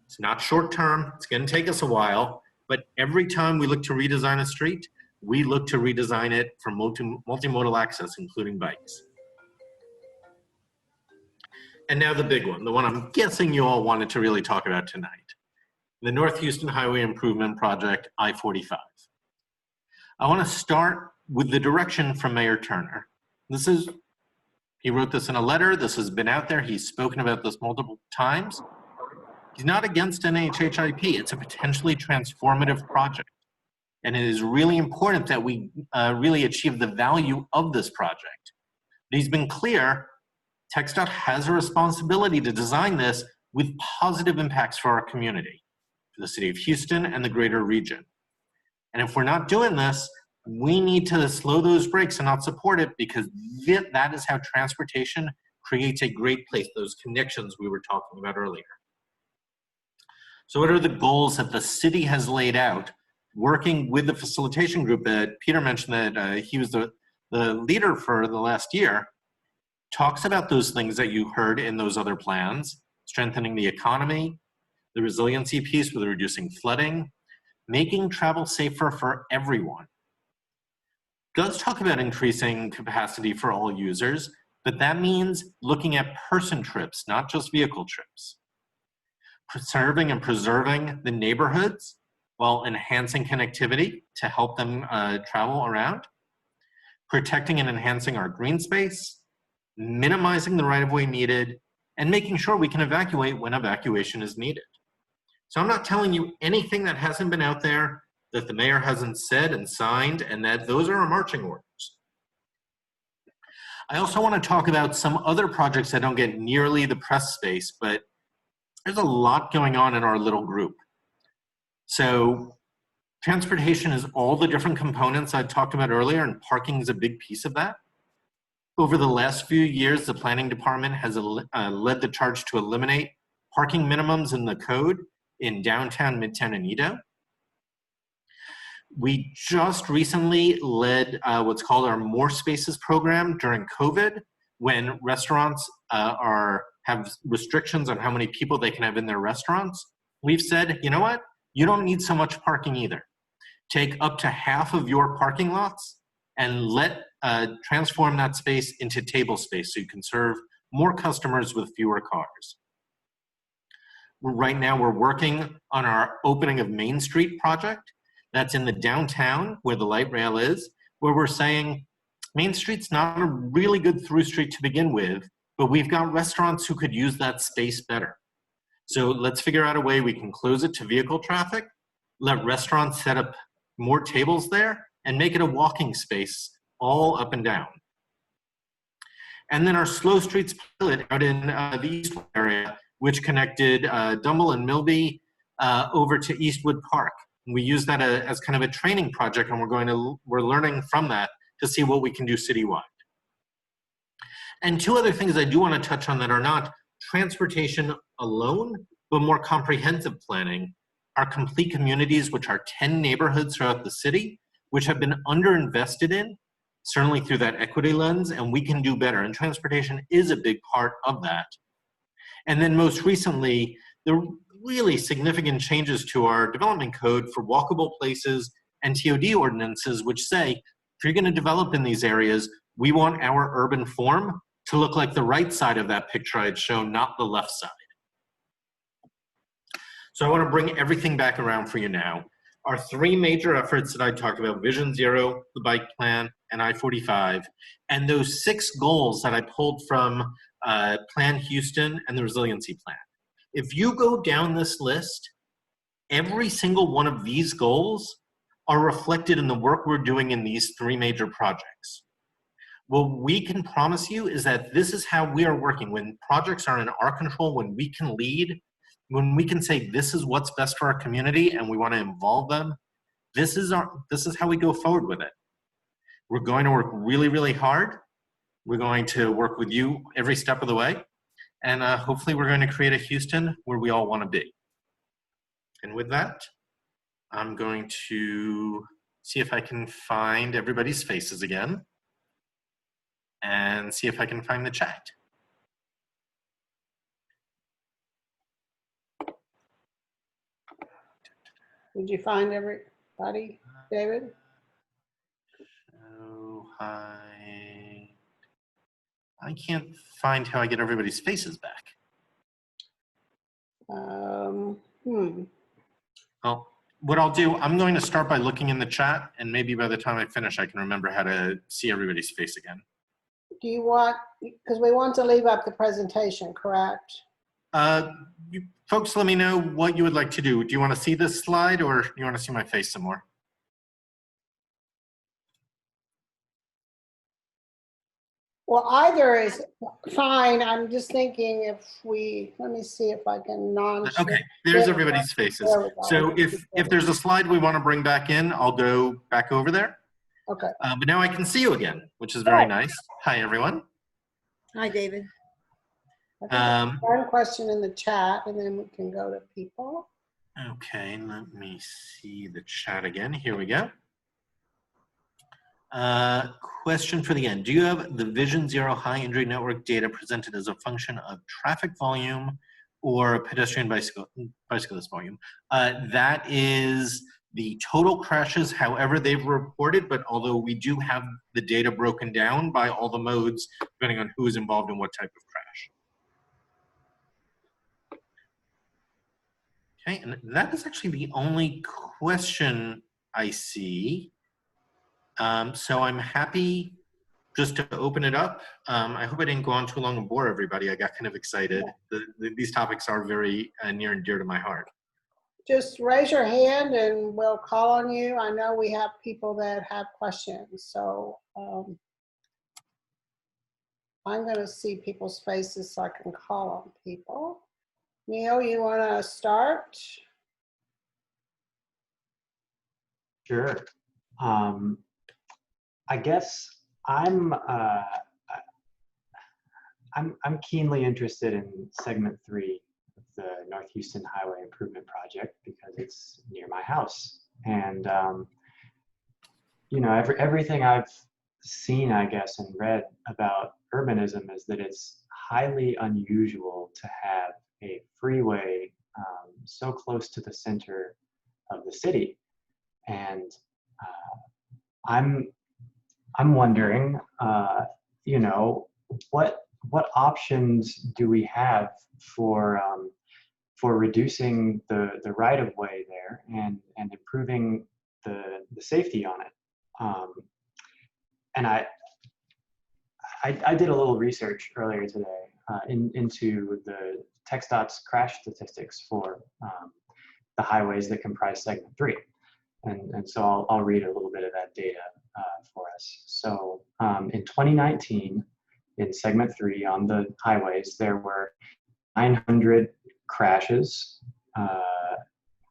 It's not short term, it's gonna take us a while, but every time we look to redesign a street, we look to redesign it for multimodal access, including bikes. And now the big one, the one I'm guessing you all wanted to really talk about tonight, the North Houston Highway Improvement Project, I-45. I wanna start with the direction from Mayor Turner. He wrote this in a letter, this has been out there, he's spoken about this multiple times. He's not against NHHIP, it's a potentially transformative project. And it is really important that we really achieve the value of this project. But he's been clear, TxDOT has a responsibility to design this with positive impacts for our community, for the city of Houston and the greater region. And if we're not doing this, we need to slow those brakes and not support it, because that is how transportation creates a great place, those connections we were talking about earlier. So what are the goals that the city has laid out, working with the facilitation group that Peter mentioned that he was the leader for the last year? Talks about those things that you heard in those other plans: strengthening the economy, the resiliency piece with reducing flooding, making travel safer for everyone. Does talk about increasing capacity for all users, but that means looking at person trips, not just vehicle trips. Preserving and preserving the neighborhoods while enhancing connectivity to help them travel around. Protecting and enhancing our green space, minimizing the right-of-way needed, and making sure we can evacuate when evacuation is needed. So I'm not telling you anything that hasn't been out there, that the mayor hasn't said and signed, and that those are our marching orders. I also want to talk about some other projects that don't get nearly the press space, but there's a lot going on in our little group. So transportation is all the different components I talked about earlier, and parking is a big piece of that. Over the last few years, the planning department has led the charge to eliminate parking minimums in the code in downtown, midtown, and Edo. We just recently led what's called our More Spaces program during COVID, when restaurants are have restrictions on how many people they can have in their restaurants, we've said, you know what? You don't need so much parking either. Take up to half of your parking lots and transform that space into table space so you can serve more customers with fewer cars. Right now, we're working on our opening of Main Street project. That's in the downtown where the light rail is, where we're saying Main Street's not a really good through street to begin with, but we've got restaurants who could use that space better. So let's figure out a way we can close it to vehicle traffic, let restaurants set up more tables there, and make it a walking space all up and down. And then our Slow Streets pilot out in the Eastwood area, which connected Dumble and Milby over to Eastwood Park. And we use that as kind of a training project, and we're learning from that to see what we can do citywide. And two other things I do want to touch on that are not transportation alone, but more comprehensive planning are complete communities, which are 10 neighborhoods throughout the city, which have been underinvested in, certainly through that equity lens, and we can do better. And transportation is a big part of that. And then most recently, the really significant changes to our development code for walkable places and TOD ordinances, which say, if you're going to develop in these areas, we want our urban form to look like the right side of that picture I had shown, not the left side. So I want to bring everything back around for you now. Our three major efforts that I talked about, Vision Zero, the bike plan, and I-45, and those 6 goals that I pulled from Plan Houston and the Resiliency Plan. If you go down this list, every single one of these goals are reflected in the work we're doing in these 3 major projects. What we can promise you is that this is how we are working. When projects are in our control, when we can lead, when we can say this is what's best for our community and we want to involve them, this is how we go forward with it. We're going to work really, really hard. We're going to work with you every step of the way. And hopefully we're going to create a Houston where we all want to be. And with that, I'm going to see if I can find everybody's faces again and see if I can find the chat. Did you find everybody, David? So I can't find how I get everybody's faces back. Hmm. Well, what I'll do, I'm going to start by looking in the chat, and maybe by the time I finish, I can remember how to see everybody's face again. Do you want, because we want to leave up the presentation, correct? You folks, let me know what you would like to do. Do you want to see this slide, or do you want to see my face some more? Well, either is fine. I'm just thinking if let me see if I can Okay, there's everybody's faces. So if there's a slide we want to bring back in, I'll go back over there. Okay. But now I can see you again, which is very nice. Hi, everyone. Hi, David. One question in the chat, and then we can go to people. Okay, let me see the chat again. Here we go. Question for the end. Do you have the Vision Zero high injury network data presented as a function of traffic volume or pedestrian bicyclist volume? That is the total crashes, however they've reported, but although we do have the data broken down by all the modes, depending on who is involved in what type of crash. Okay, and that is actually the only question I see. So I'm happy just to open it up. I hope I didn't go on too long and bore everybody. I got kind of excited. These topics are very near and dear to my heart. Just raise your hand and we'll call on you. I know we have people that have questions, so I'm going to see people's faces so I can call on people. Neil, you want to start? Sure. I guess I'm keenly interested in segment 3 of the North Houston Highway Improvement Project because it's near my house, and you know, everything I've seen, I guess, and read about urbanism is that it's highly unusual to have a freeway so close to the center of the city. And I'm wondering, you know, what options do we have for reducing the right of way there and improving the safety on it? And I did a little research earlier today into the TxDOT's crash statistics for the highways that comprise segment 3. And so I'll read a little bit of that data for us. So in 2019, in segment 3 on the highways, there were 900 crashes,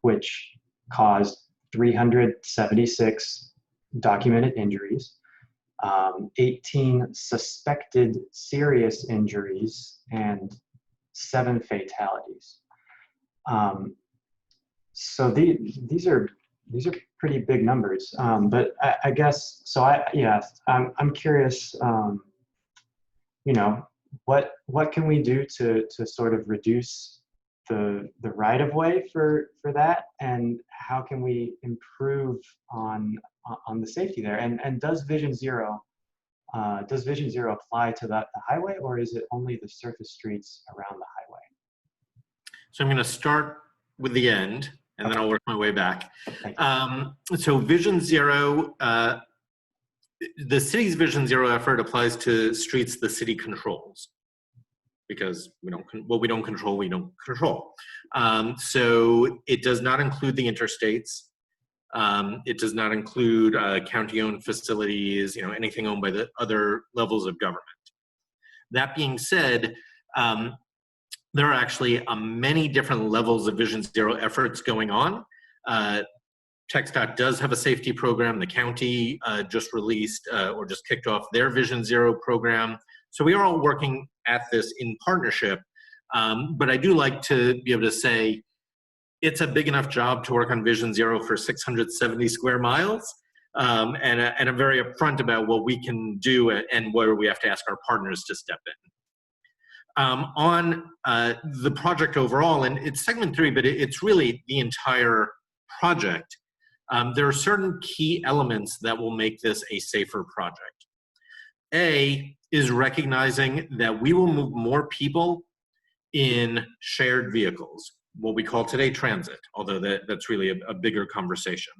which caused 376 documented injuries, 18 suspected serious injuries, and 7 fatalities. So these are pretty big numbers, but I guess so. I'm curious. You know, what can we do to sort of reduce the right of way for that, and how can we improve on the safety there? And does Vision Zero apply to the highway, or is it only the surface streets around the highway? So I'm going to start with the end, and then I'll work my way back. So Vision Zero, the city's Vision Zero effort applies to streets the city controls, because what we don't control, we don't control. So it does not include the interstates. It does not include county-owned facilities, you know, anything owned by the other levels of government. That being said, there are actually many different levels of Vision Zero efforts going on. TxDOT does have a safety program. The county just released or just kicked off their Vision Zero program. So we are all working at this in partnership. But I do like to be able to say it's a big enough job to work on Vision Zero for 670 square miles. And I'm very upfront about what we can do and where we have to ask our partners to step in. On the project overall, and it's segment 3, but it's really the entire project. There are certain key elements that will make this a safer project. A is recognizing that we will move more people in shared vehicles, what we call today transit, although that's really a bigger conversation.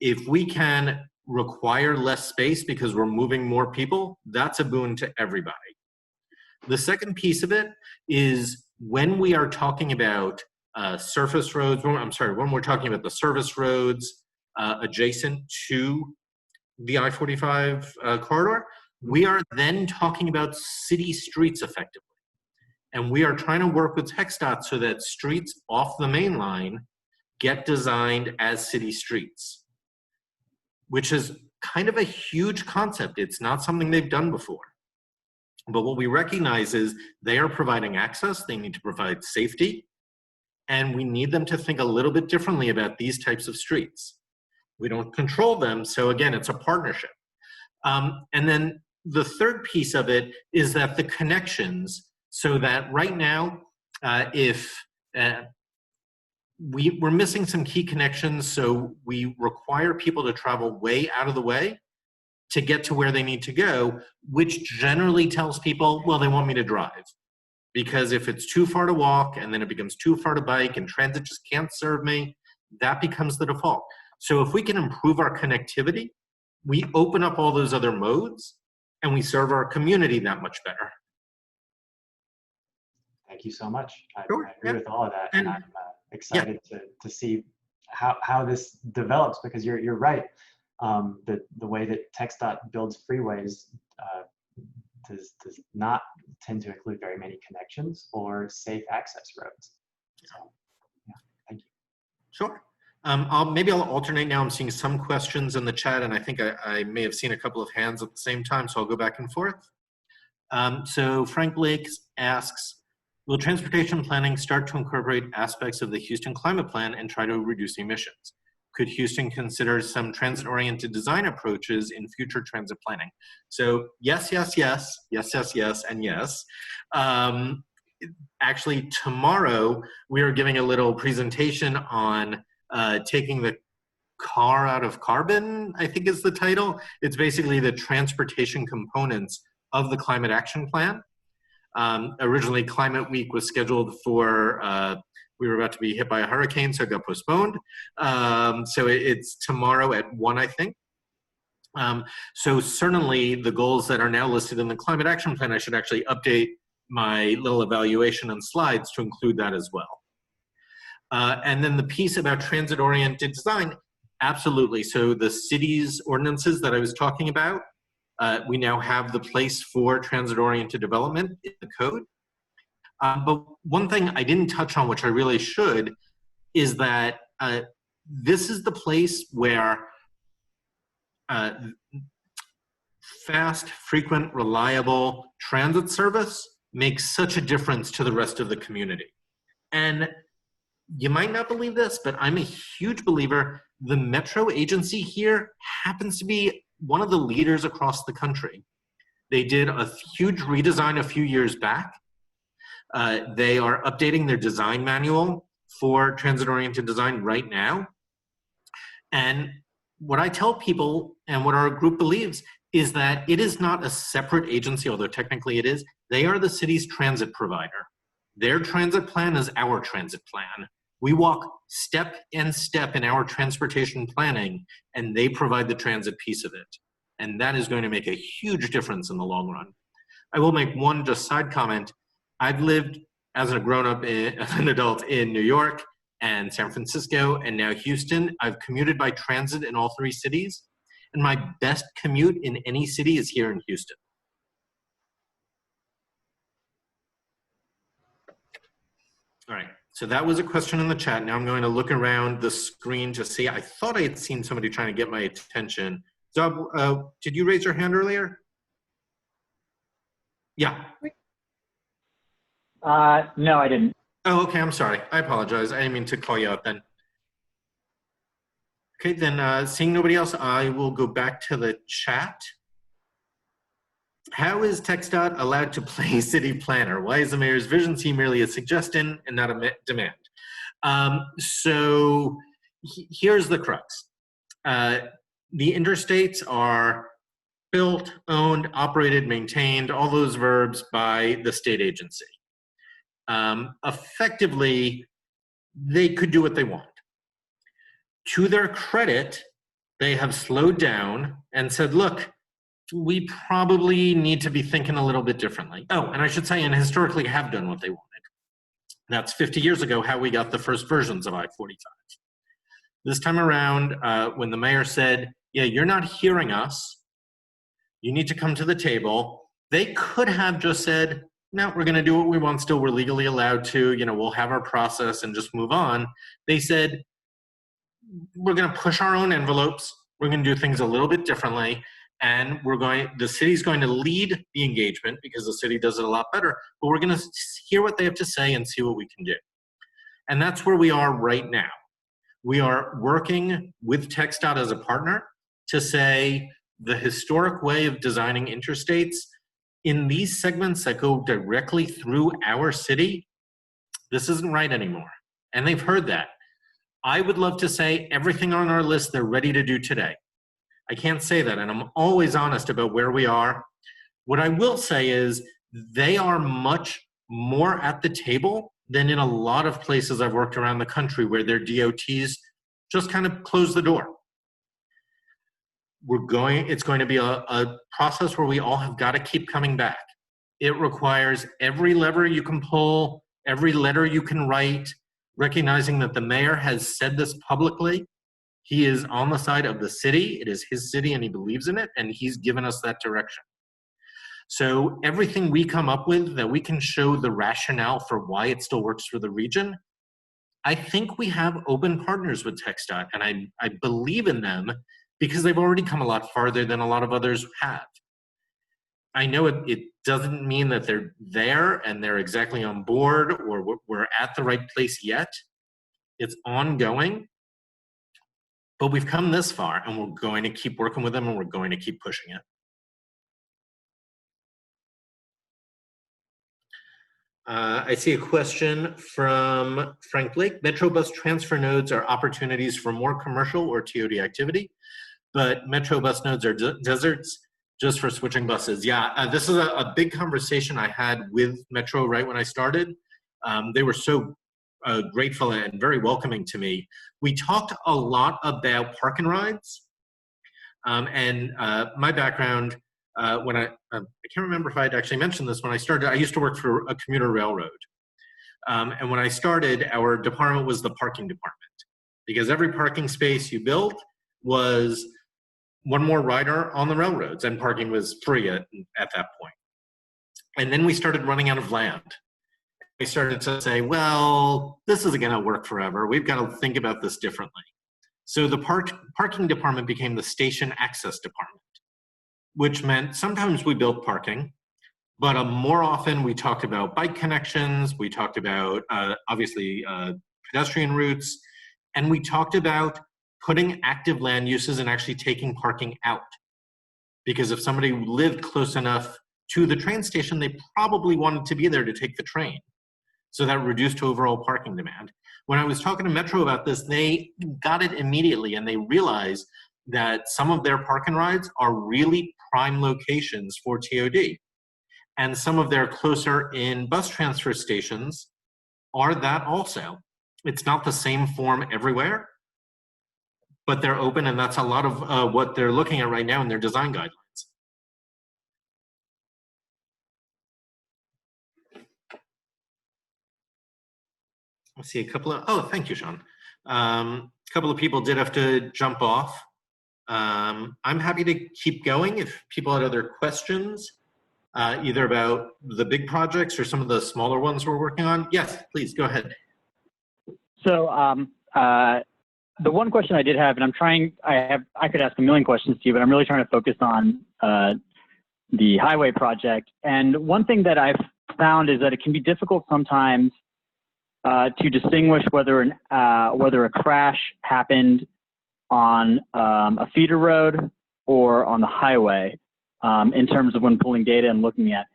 If we can require less space because we're moving more people, that's a boon to everybody. The second piece of it is when we are talking about surface roads, when we're talking about the service roads adjacent to the I-45 corridor, we are then talking about city streets effectively. And we are trying to work with TxDOT so that streets off the main line get designed as city streets, which is kind of a huge concept. It's not something they've done before. But what we recognize is they are providing access, they need to provide safety, and we need them to think a little bit differently about these types of streets. We don't control them, so again, it's a partnership. And then the third piece of it is that the connections, so that right now, if we're missing some key connections, so we require people to travel way out of the way to get to where they need to go, which generally tells people, well, they want me to drive. Because if it's too far to walk and then it becomes too far to bike and transit just can't serve me, that becomes the default. So if we can improve our connectivity, we open up all those other modes and we serve our community that much better. Thank you so much. I agree with all of that, and I'm excited to see how this develops, because you're right. The way that TxDOT builds freeways does not tend to include very many connections or safe access roads. So, yeah, thank you. Sure. Maybe I'll alternate now. I'm seeing some questions in the chat, and I think I may have seen a couple of hands at the same time, so I'll go back and forth. So Frank Blake asks, will transportation planning start to incorporate aspects of the Houston Climate Plan and try to reduce emissions? could Houston consider some transit-oriented design approaches in future transit planning? So yes, yes, yes, yes, yes, yes, and yes. Actually, tomorrow we are giving a little presentation on taking the car out of carbon, I think is the title. It's basically the transportation components of the climate action plan. Originally, Climate Week was scheduled for, we were about to be hit by a hurricane, so it got postponed. So it's tomorrow at 1, I think. So certainly the goals that are now listed in the climate action plan, I should actually update my little evaluation and slides to include that as well. And then the piece about transit-oriented design, absolutely. So the city's ordinances that I was talking about, we now have the place for transit-oriented development in the code. But one thing I didn't touch on, which I really should, is that this is the place where fast, frequent, reliable transit service makes such a difference to the rest of the community. And you might not believe this, but I'm a huge believer. The Metro agency here happens to be one of the leaders across the country. They did a huge redesign a few years back. They are updating their design manual for transit-oriented design right now. And what I tell people and what our group believes is that it is not a separate agency, although technically it is. They are the city's transit provider. Their transit plan is our transit plan. We walk step and step in our transportation planning, and they provide the transit piece of it. And that is going to make a huge difference in the long run. I will make one just side comment. I've lived as a grown-up, as an adult in New York and San Francisco and now Houston. I've commuted by transit in all 3 cities, and my best commute in any city is here in Houston. All right, so that was a question in the chat. Now I'm going to look around the screen to see. I thought I had seen somebody trying to get my attention. So, did you raise your hand earlier? Yeah. No, I didn't. Oh, okay, I'm sorry. I apologize. I didn't mean to call you out then. Okay, then seeing nobody else, I will go back to the chat. How is TxDOT allowed to play city planner? Why is the mayor's vision seem merely a suggestion and not a demand? So here's the crux. The interstates are built, owned, operated, maintained, all those verbs by the state agency. Effectively, they could do what they want. To their credit, they have slowed down and said, look, we probably need to be thinking a little bit differently. Oh, and I should say, and historically have done what they wanted. That's 50 years ago how we got the first versions of I-45. This time around, when the mayor said, yeah, you're not hearing us, you need to come to the table, they could have just said, no, we're gonna do what we want still, we're legally allowed to, you know, we'll have our process and just move on. They said, we're gonna push our own envelopes, we're gonna do things a little bit differently, and the city's going to lead the engagement because the city does it a lot better, but we're gonna hear what they have to say and see what we can do. And that's where we are right now. We are working with TxDOT as a partner to say the historic way of designing interstates in these segments that go directly through our city, this isn't right anymore. And they've heard that. I would love to say everything on our list they're ready to do today. I can't say that, and I'm always honest about where we are. What I will say is they are much more at the table than in a lot of places I've worked around the country where their DOTs just kind of close the door. It's going to be a process where we all have got to keep coming back. It requires every lever you can pull, every letter you can write, recognizing that the mayor has said this publicly. He is on the side of the city. It is his city and he believes in it, and he's given us that direction. So everything we come up with that we can show the rationale for why it still works for the region, I think we have open partners with TxDOT, and I believe in them because they've already come a lot farther than a lot of others have. I know it doesn't mean that they're there and they're exactly on board or we're at the right place yet. It's ongoing. But we've come this far, and we're going to keep working with them, and we're going to keep pushing it. I see a question from Frank Blake. Metro bus transfer nodes are opportunities for more commercial or TOD activity, but Metro bus nodes are deserts just for switching buses. Yeah, this is a big conversation I had with Metro right when I started. They were so grateful and very welcoming to me. We talked a lot about park and rides, and my background, when I can't remember if I'd actually mentioned this when I started. I used to work for a commuter railroad, and when I started, our department was the parking department, because every parking space you built was one more rider on the railroads, and parking was free at that point. And then we started running out of land. We started to say, well, this isn't going to work forever. We've got to think about this differently. So the parking department became the station access department, which meant sometimes we built parking, but more often we talked about bike connections, we talked about, obviously, pedestrian routes, and we talked about putting active land uses and actually taking parking out. Because if somebody lived close enough to the train station, they probably wanted to be there to take the train. So that reduced overall parking demand. When I was talking to Metro about this, they got it immediately, and they realized that some of their park and rides are really prime locations for TOD. And some of their closer in bus transfer stations are that also. It's not the same form everywhere, but they're open, and that's a lot of what they're looking at right now in their design guidelines. I see a couple of, oh, thank you, Sean. A couple of people did have to jump off. I'm happy to keep going if people had other questions, either about the big projects or some of the smaller ones we're working on. Yes, please, go ahead. So the one question I did have, and I could ask a million questions to you, but I'm really trying to focus on the highway project. And one thing that I've found is that it can be difficult sometimes to distinguish whether a crash happened on a feeder road or on the highway in terms of when pulling data and looking at.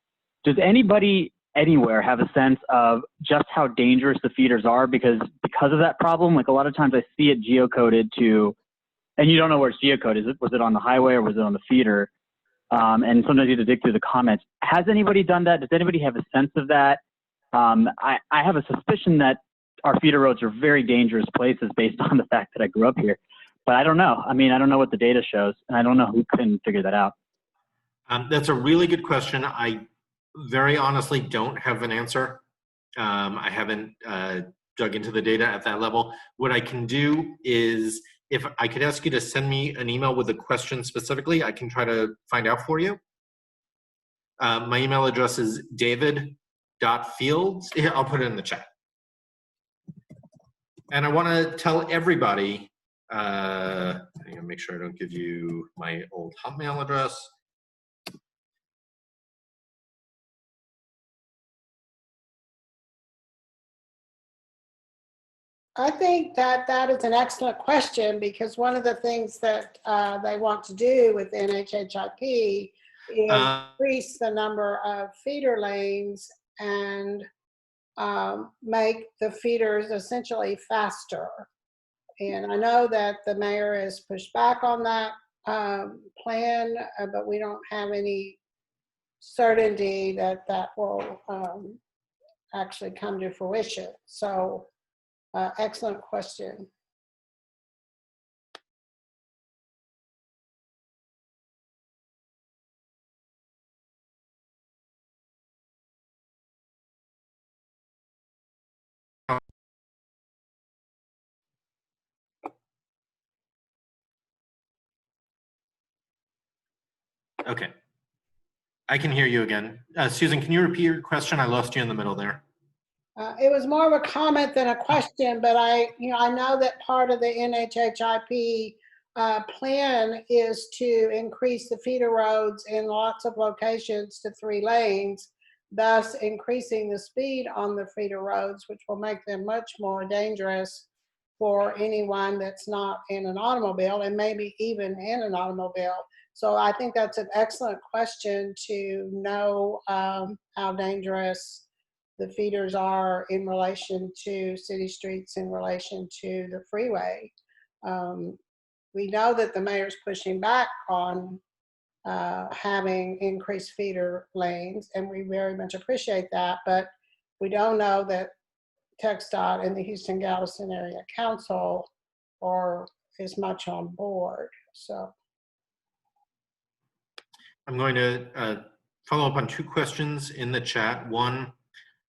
Does anybody anywhere have a sense of just how dangerous the feeders are? Because of that problem, like a lot of times I see it geocoded to, and you don't know where it's geocoded. Was it on the highway or was it on the feeder? And sometimes you have to dig through the comments. Has anybody done that? Does anybody have a sense of that? I have a suspicion that our feeder roads are very dangerous places based on the fact that I grew up here, but I don't know. I mean, I don't know what the data shows, and I don't know who can figure that out. That's a really good question. I very honestly don't have an answer. I haven't dug into the data at that level. What I can do is, if I could ask you to send me an email with a question specifically, I can try to find out for you. My email address is david.fields. I'll put it in the chat. And I want to tell everybody, I'm going to make sure I don't give you my old Hotmail address. I think that that is an excellent question, because one of the things that they want to do with NHHIP is increase the number of feeder lanes and make the feeders essentially faster. And I know that the mayor has pushed back on that plan, but we don't have any certainty that that will actually come to fruition. So excellent question. Okay. I can hear you again. Susan, can you repeat your question? I lost you in the middle there. It was more of a comment than a question, but I know that part of the NHHIP plan is to increase the feeder roads in lots of locations to 3 lanes, thus increasing the speed on the feeder roads, which will make them much more dangerous for anyone that's not in an automobile and maybe even in an automobile. So I think that's an excellent question to know how dangerous the feeders are in relation to city streets, in relation to the freeway. We know that the mayor's pushing back on having increased feeder lanes, and we very much appreciate that, but we don't know that TxDOT and the Houston-Galveston Area Council are as much on board. So I'm going to follow up on two questions in the chat. One,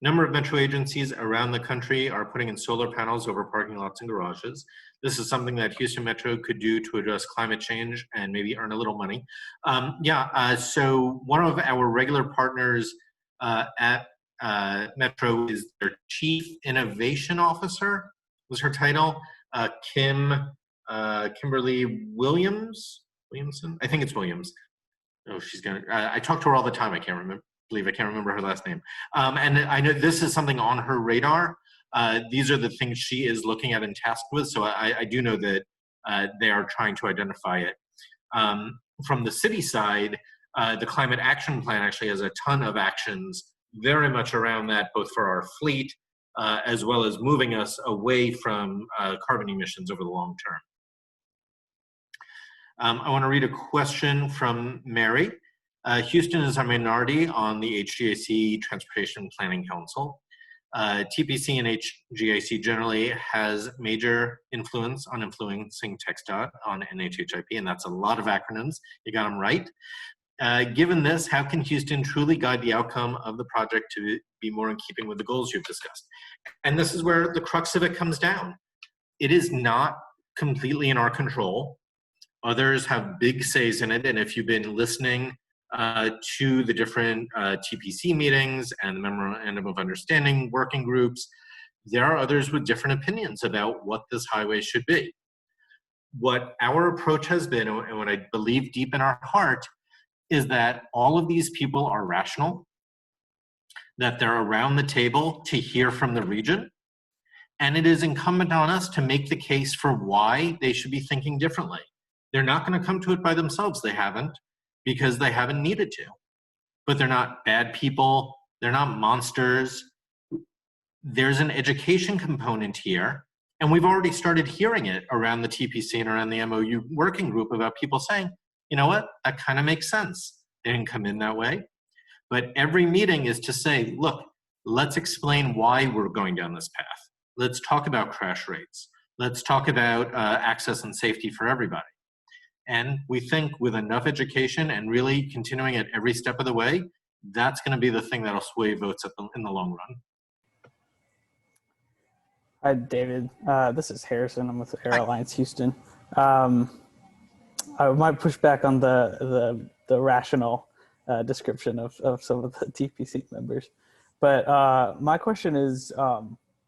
number of metro agencies around the country are putting in solar panels over parking lots and garages. This is something that Houston Metro could do to address climate change and maybe earn a little money. So one of our regular partners at Metro is their Chief Innovation Officer, was her title, Kimberly Williamson? I think it's Williams. Oh, she's gonna, I talk to her all the time. I can't remember her last name. And I know this is something on her radar. These are the things she is looking at and tasked with. So I do know that they are trying to identify it. From the city side, the Climate Action Plan actually has a ton of actions very much around that, both for our fleet, as well as moving us away from carbon emissions over the long term. I want to read a question from Mary. Houston is a minority on the HGAC Transportation Planning Council. TPC and HGAC generally has major influence on influencing TxDOT on NHHIP, and that's a lot of acronyms. You got them right. Given this, how can Houston truly guide the outcome of the project to be more in keeping with the goals you've discussed? And this is where the crux of it comes down. It is not completely in our control. Others have big says in it, and if you've been listening to the different TPC meetings and the Memorandum of Understanding working groups, there are others with different opinions about what this highway should be. What our approach has been, and what I believe deep in our heart, is that all of these people are rational, that they're around the table to hear from the region, and it is incumbent on us to make the case for why they should be thinking differently. They're not going to come to it by themselves. They haven't, because they haven't needed to. But they're not bad people. They're not monsters. There's an education component here, and we've already started hearing it around the TPC and around the MOU working group about people saying, you know what, that kind of makes sense. They didn't come in that way. But every meeting is to say, look, let's explain why we're going down this path. Let's talk about crash rates. Let's talk about access and safety for everybody. And we think with enough education and really continuing it every step of the way, that's going to be the thing that'll sway votes in the long run. Hi, David. This is Harrison. I'm with Air Alliance Houston. I might push back on the rational description of some of the TPC members. But my question is,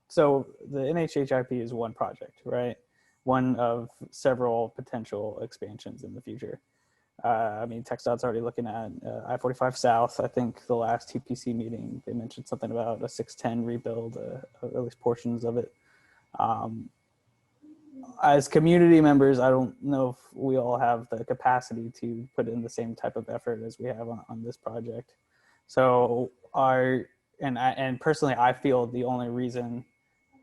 so the NHHIP is one project, right? One of several potential expansions in the future. I mean, TxDOT's already looking at I-45 South. I think the last TPC meeting, they mentioned something about a 610 rebuild, at least portions of it. As community members, I don't know if we all have the capacity to put in the same type of effort as we have on this project. So and personally, I feel the only reason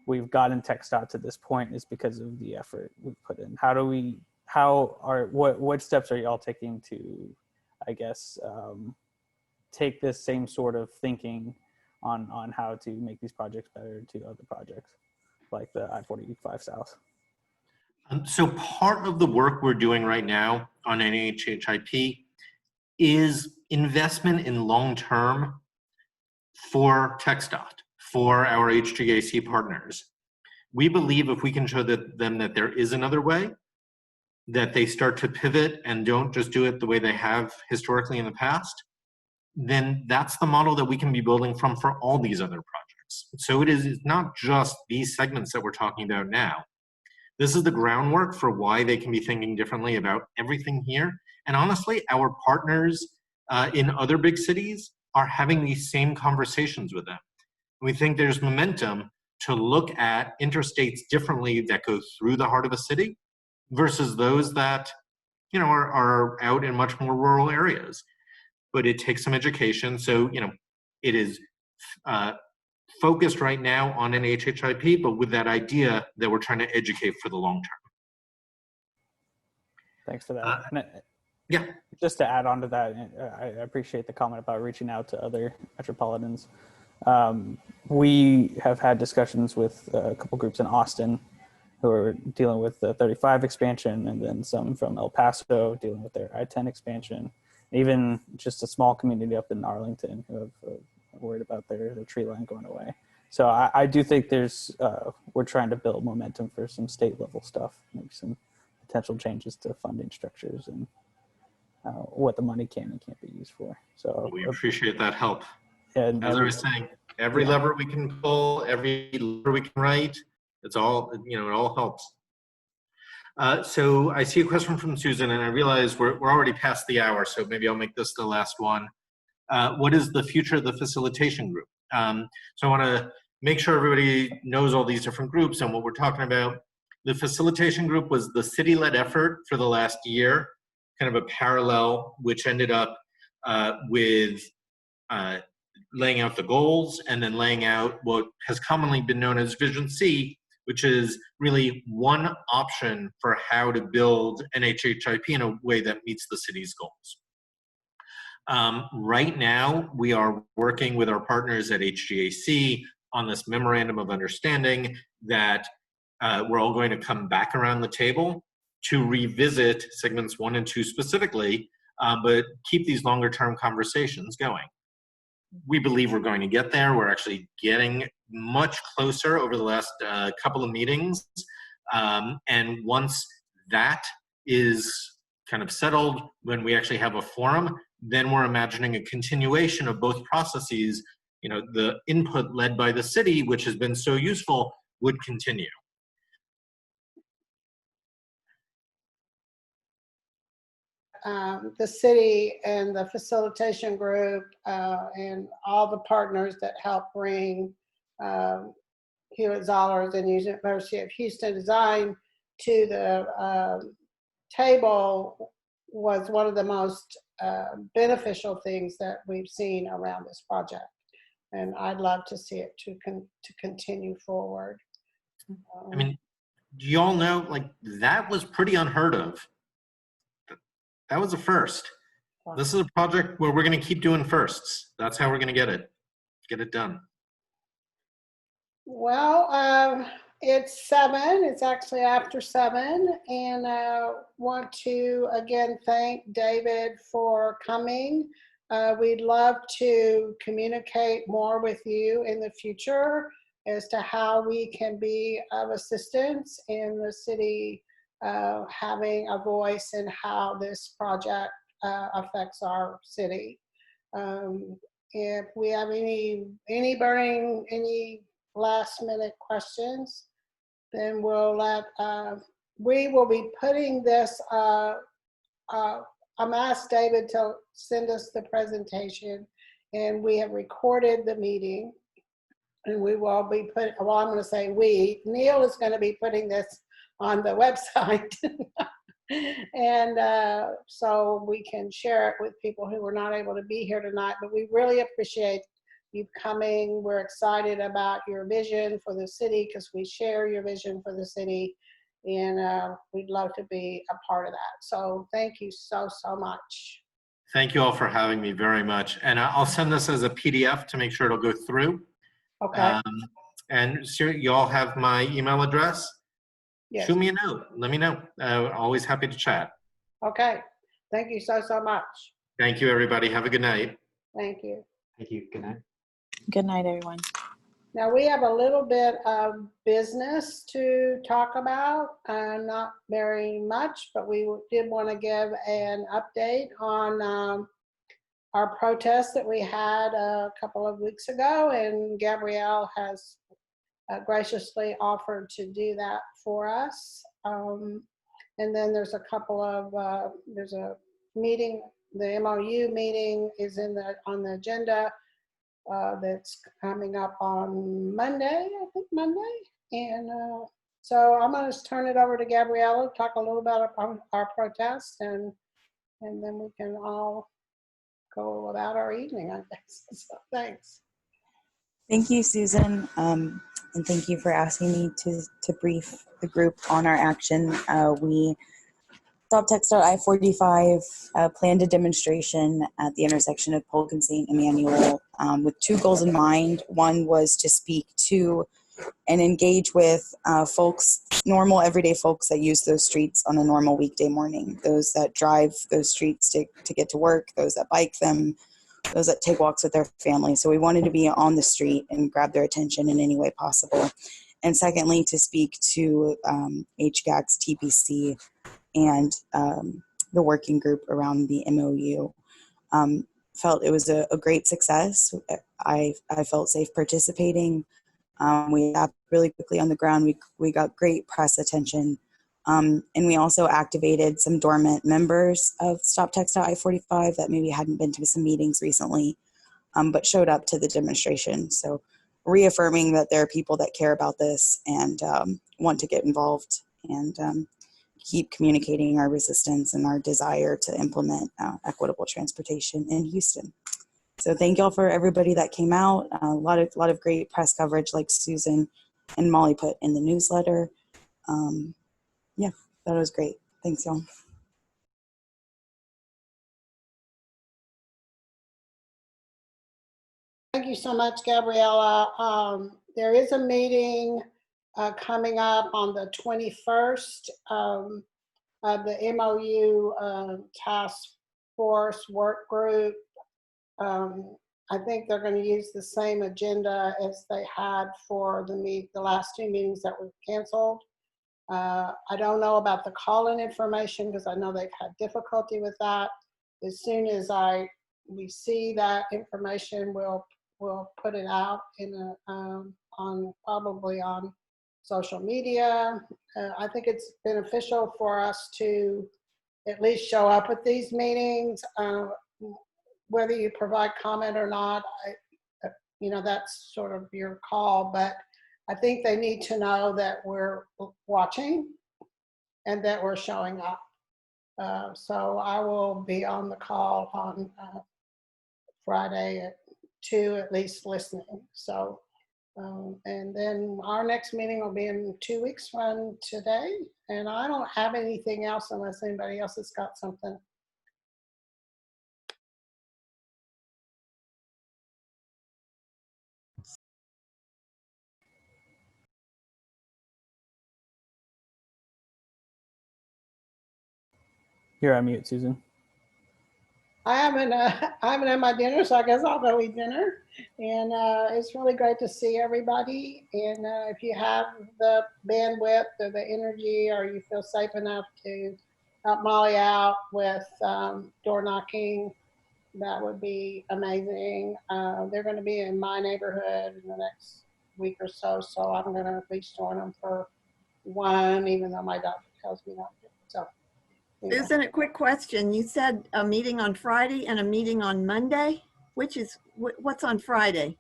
we've gotten TxDOT to this point is because of the effort we've put in. What steps are y'all taking to, I guess, take this same sort of thinking on how to make these projects better to other projects like the I-45 South? So part of the work we're doing right now on NHHIP is investment in long-term for TxDOT, for our HGAC partners. We believe if we can show them that there is another way, that they start to pivot and don't just do it the way they have historically in the past, then that's the model that we can be building from for all these other projects. So it's not just these segments that we're talking about now. This is the groundwork for why they can be thinking differently about everything here. And honestly, our partners in other big cities are having these same conversations with them. We think there's momentum to look at interstates differently that go through the heart of a city versus those that, you know, are out in much more rural areas. But it takes some education. So, you know, it is focused right now on an HHIP, but with that idea that we're trying to educate for the long term. Thanks for that. Yeah. Just to add on to that, I appreciate the comment about reaching out to other metropolitans. We have had discussions with a couple groups in Austin who are dealing with the 35 expansion, and then some from El Paso dealing with their I-10 expansion. Even just a small community up in Arlington who have worried about their tree line going away. So I do think we're trying to build momentum for some state level stuff, maybe some potential changes to funding structures and what the money can and can't be used for. So we appreciate that help. And as I was saying, every lever we can pull, every lever we can write, it's all, you know, it all helps. So I see a question from Susan, and I realize we're already past the hour, so maybe I'll make this the last one. What is the future of the facilitation group? So I want to make sure everybody knows all these different groups and what we're talking about. The facilitation group was the city-led effort for the last year, kind of a parallel, which ended up with laying out the goals and then laying out what has commonly been known as Vision C, which is really one option for how to build an HHIP in a way that meets the city's goals. Right now, we are working with our partners at HGAC on this memorandum of understanding that we're all going to come back around the table to revisit segments 1 and 2 specifically, but keep these longer term conversations going. We believe we're going to get there. We're actually getting much closer over the last couple of meetings. And once that is kind of settled, when we actually have a forum, then we're imagining a continuation of both processes. You know, the input led by the city, which has been so useful, would continue. The city and the facilitation group and all the partners that help bring Hewitt-Zollars and University of Houston Design to the table was one of the most beneficial things that we've seen around this project. And I'd love to see it to continue forward. I mean, do you all know, like, that was pretty unheard of. That was a first. Wow. This is a project where we're going to keep doing firsts. That's how we're going to get it done. Well, it's 7. It's actually after 7, and want to again thank David for coming. We'd love to communicate more with you in the future as to how we can be of assistance in the city having a voice in how this project affects our city. If we have any last minute questions, then we'll we will be putting this, I'm asked David to send us the presentation, and we have recorded the meeting, and we will be I'm going to say Neil is going to be putting this on the website. And so we can share it with people who were not able to be here tonight, but we really appreciate you coming. We're excited about your vision for the city because we share your vision for the city, and we'd love to be a part of that. So thank you so much. Thank you all for having me very much. And I'll send this as a PDF to make sure it'll go through. Okay. And so you all have my email address. Yes. Shoot me a note. Let me know. Always happy to chat. Okay. Thank you so much. Thank you, everybody. Have a good night. Thank you. Thank you. Good night. Good night, everyone. Now we have a little bit of business to talk about, not very much, but we did want to give an update on our protest that we had a couple of weeks ago, and Gabrielle has graciously offered to do that for us. And then there's a couple of, there's a meeting, the MOU meeting is on the agenda. that's coming up on Monday, I think Monday. And so I'm going to turn it over to Gabriella, talk a little about our protest, and then we can all go about our evening, I guess. So thanks. Thank you, Susan, and thank you for asking me to brief the group on our action. We, Stop TxDOT I-45, planned a demonstration at the intersection of Polk and St. Emmanuel with two goals in mind. One was to speak to and engage with folks, normal everyday folks that use those streets on a normal weekday morning, those that drive those streets to get to work, those that bike them, those that take walks with their family. So we wanted to be on the street and grab their attention in any way possible. And secondly, to speak to HGAC's TPC and the working group around the MOU. Felt it was a great success. I felt safe participating. We got really quickly on the ground. We got great press attention. And we also activated some dormant members of Stop TxDOT I-45 that maybe hadn't been to some meetings recently, but showed up to the demonstration. So reaffirming that there are people that care about this and want to get involved and keep communicating our resistance and our desire to implement equitable transportation in Houston. So thank y'all for everybody that came out. A lot of great press coverage, like Susan and Molly put in the newsletter. Yeah, that was great. Thanks, y'all. Thank you so much, Gabriella. There is a meeting coming up on the 21st of the MOU task force work group. I think they're going to use the same agenda as they had for the last two meetings that were canceled. I don't know about the call-in information because I know they've had difficulty with that. As soon as we see that information, we'll put it out in probably on social media. I think it's beneficial for us to at least show up at these meetings. Whether you provide comment or not, that's sort of your call, but I think they need to know that we're watching and that we're showing up. So I will be on the call on Friday at 2 at least listening. So, and then our next meeting will be in 2 weeks from today. And I don't have anything else unless anybody else has got something. You're on mute, Susan. I haven't had my dinner, so I guess I'll go eat dinner. And it's really great to see everybody. And if you have the bandwidth or the energy, or you feel safe enough to help Molly out with door knocking, that would be amazing. They're going to be in my neighborhood in the next week or so, so I'm going to at least join them for one, even though my doctor tells me not to. So. Susan, a quick question. You said a meeting on Friday and a meeting on Monday. What's on Friday?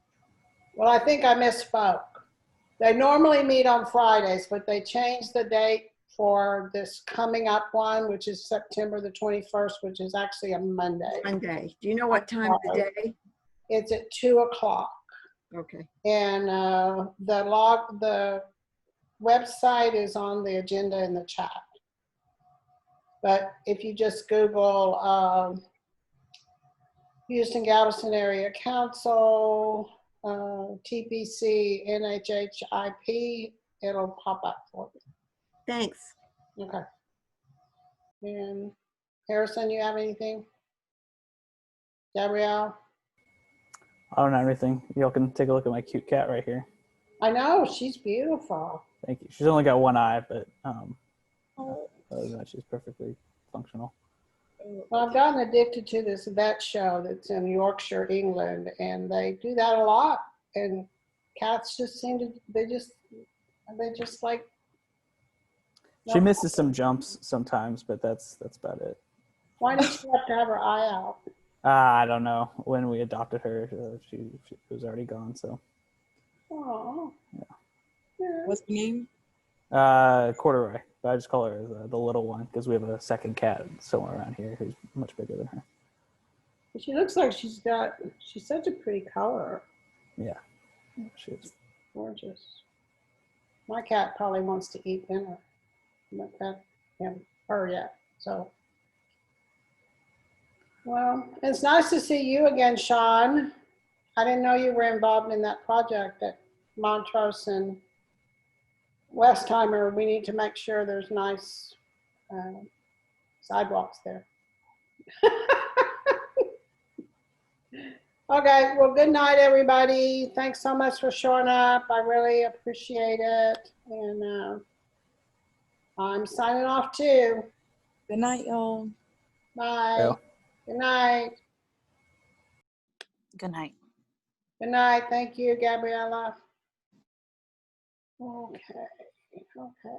Well, I think I misspoke. They normally meet on Fridays, but they changed the date for this coming up one, which is September the 21st, which is actually a Monday. Monday. Do you know what time of the day? It's at 2 o'clock. Okay. And the website is on the agenda in the chat. But if you just Google Houston Galveston Area Council, TPC, NHHIP, it'll pop up for you. Thanks. Okay. And Harrison, you have anything? Gabrielle? I don't have anything. Y'all can take a look at my cute cat right here. I know, she's beautiful. Thank you. She's only got one eye, but other than that, she's perfectly functional. Well, I've gotten addicted to this vet show that's in Yorkshire, England, and they do that a lot. And cats just seem to, they just like. She misses some jumps sometimes, but that's about it. Why does she have to have her eye out? I don't know when we adopted her. She was already gone. So Oh. What's her name? Corduroy. But I just call her the little one because we have a second cat somewhere around here who's much bigger than her. She looks like she's such a pretty color. Yeah, she is. Gorgeous. My cat probably wants to eat dinner. But that him her yet. So well, it's nice to see you again, Sean. I didn't know you were involved in that project at Montrose and Westheimer. We need to make sure there's nice sidewalks there. Okay, well, good night, everybody. Thanks so much for showing up. I really appreciate it. And I'm signing off too. Good night, y'all. Bye. Yeah. Good night. Good night. Good night. Thank you, Gabriella. Okay. Okay.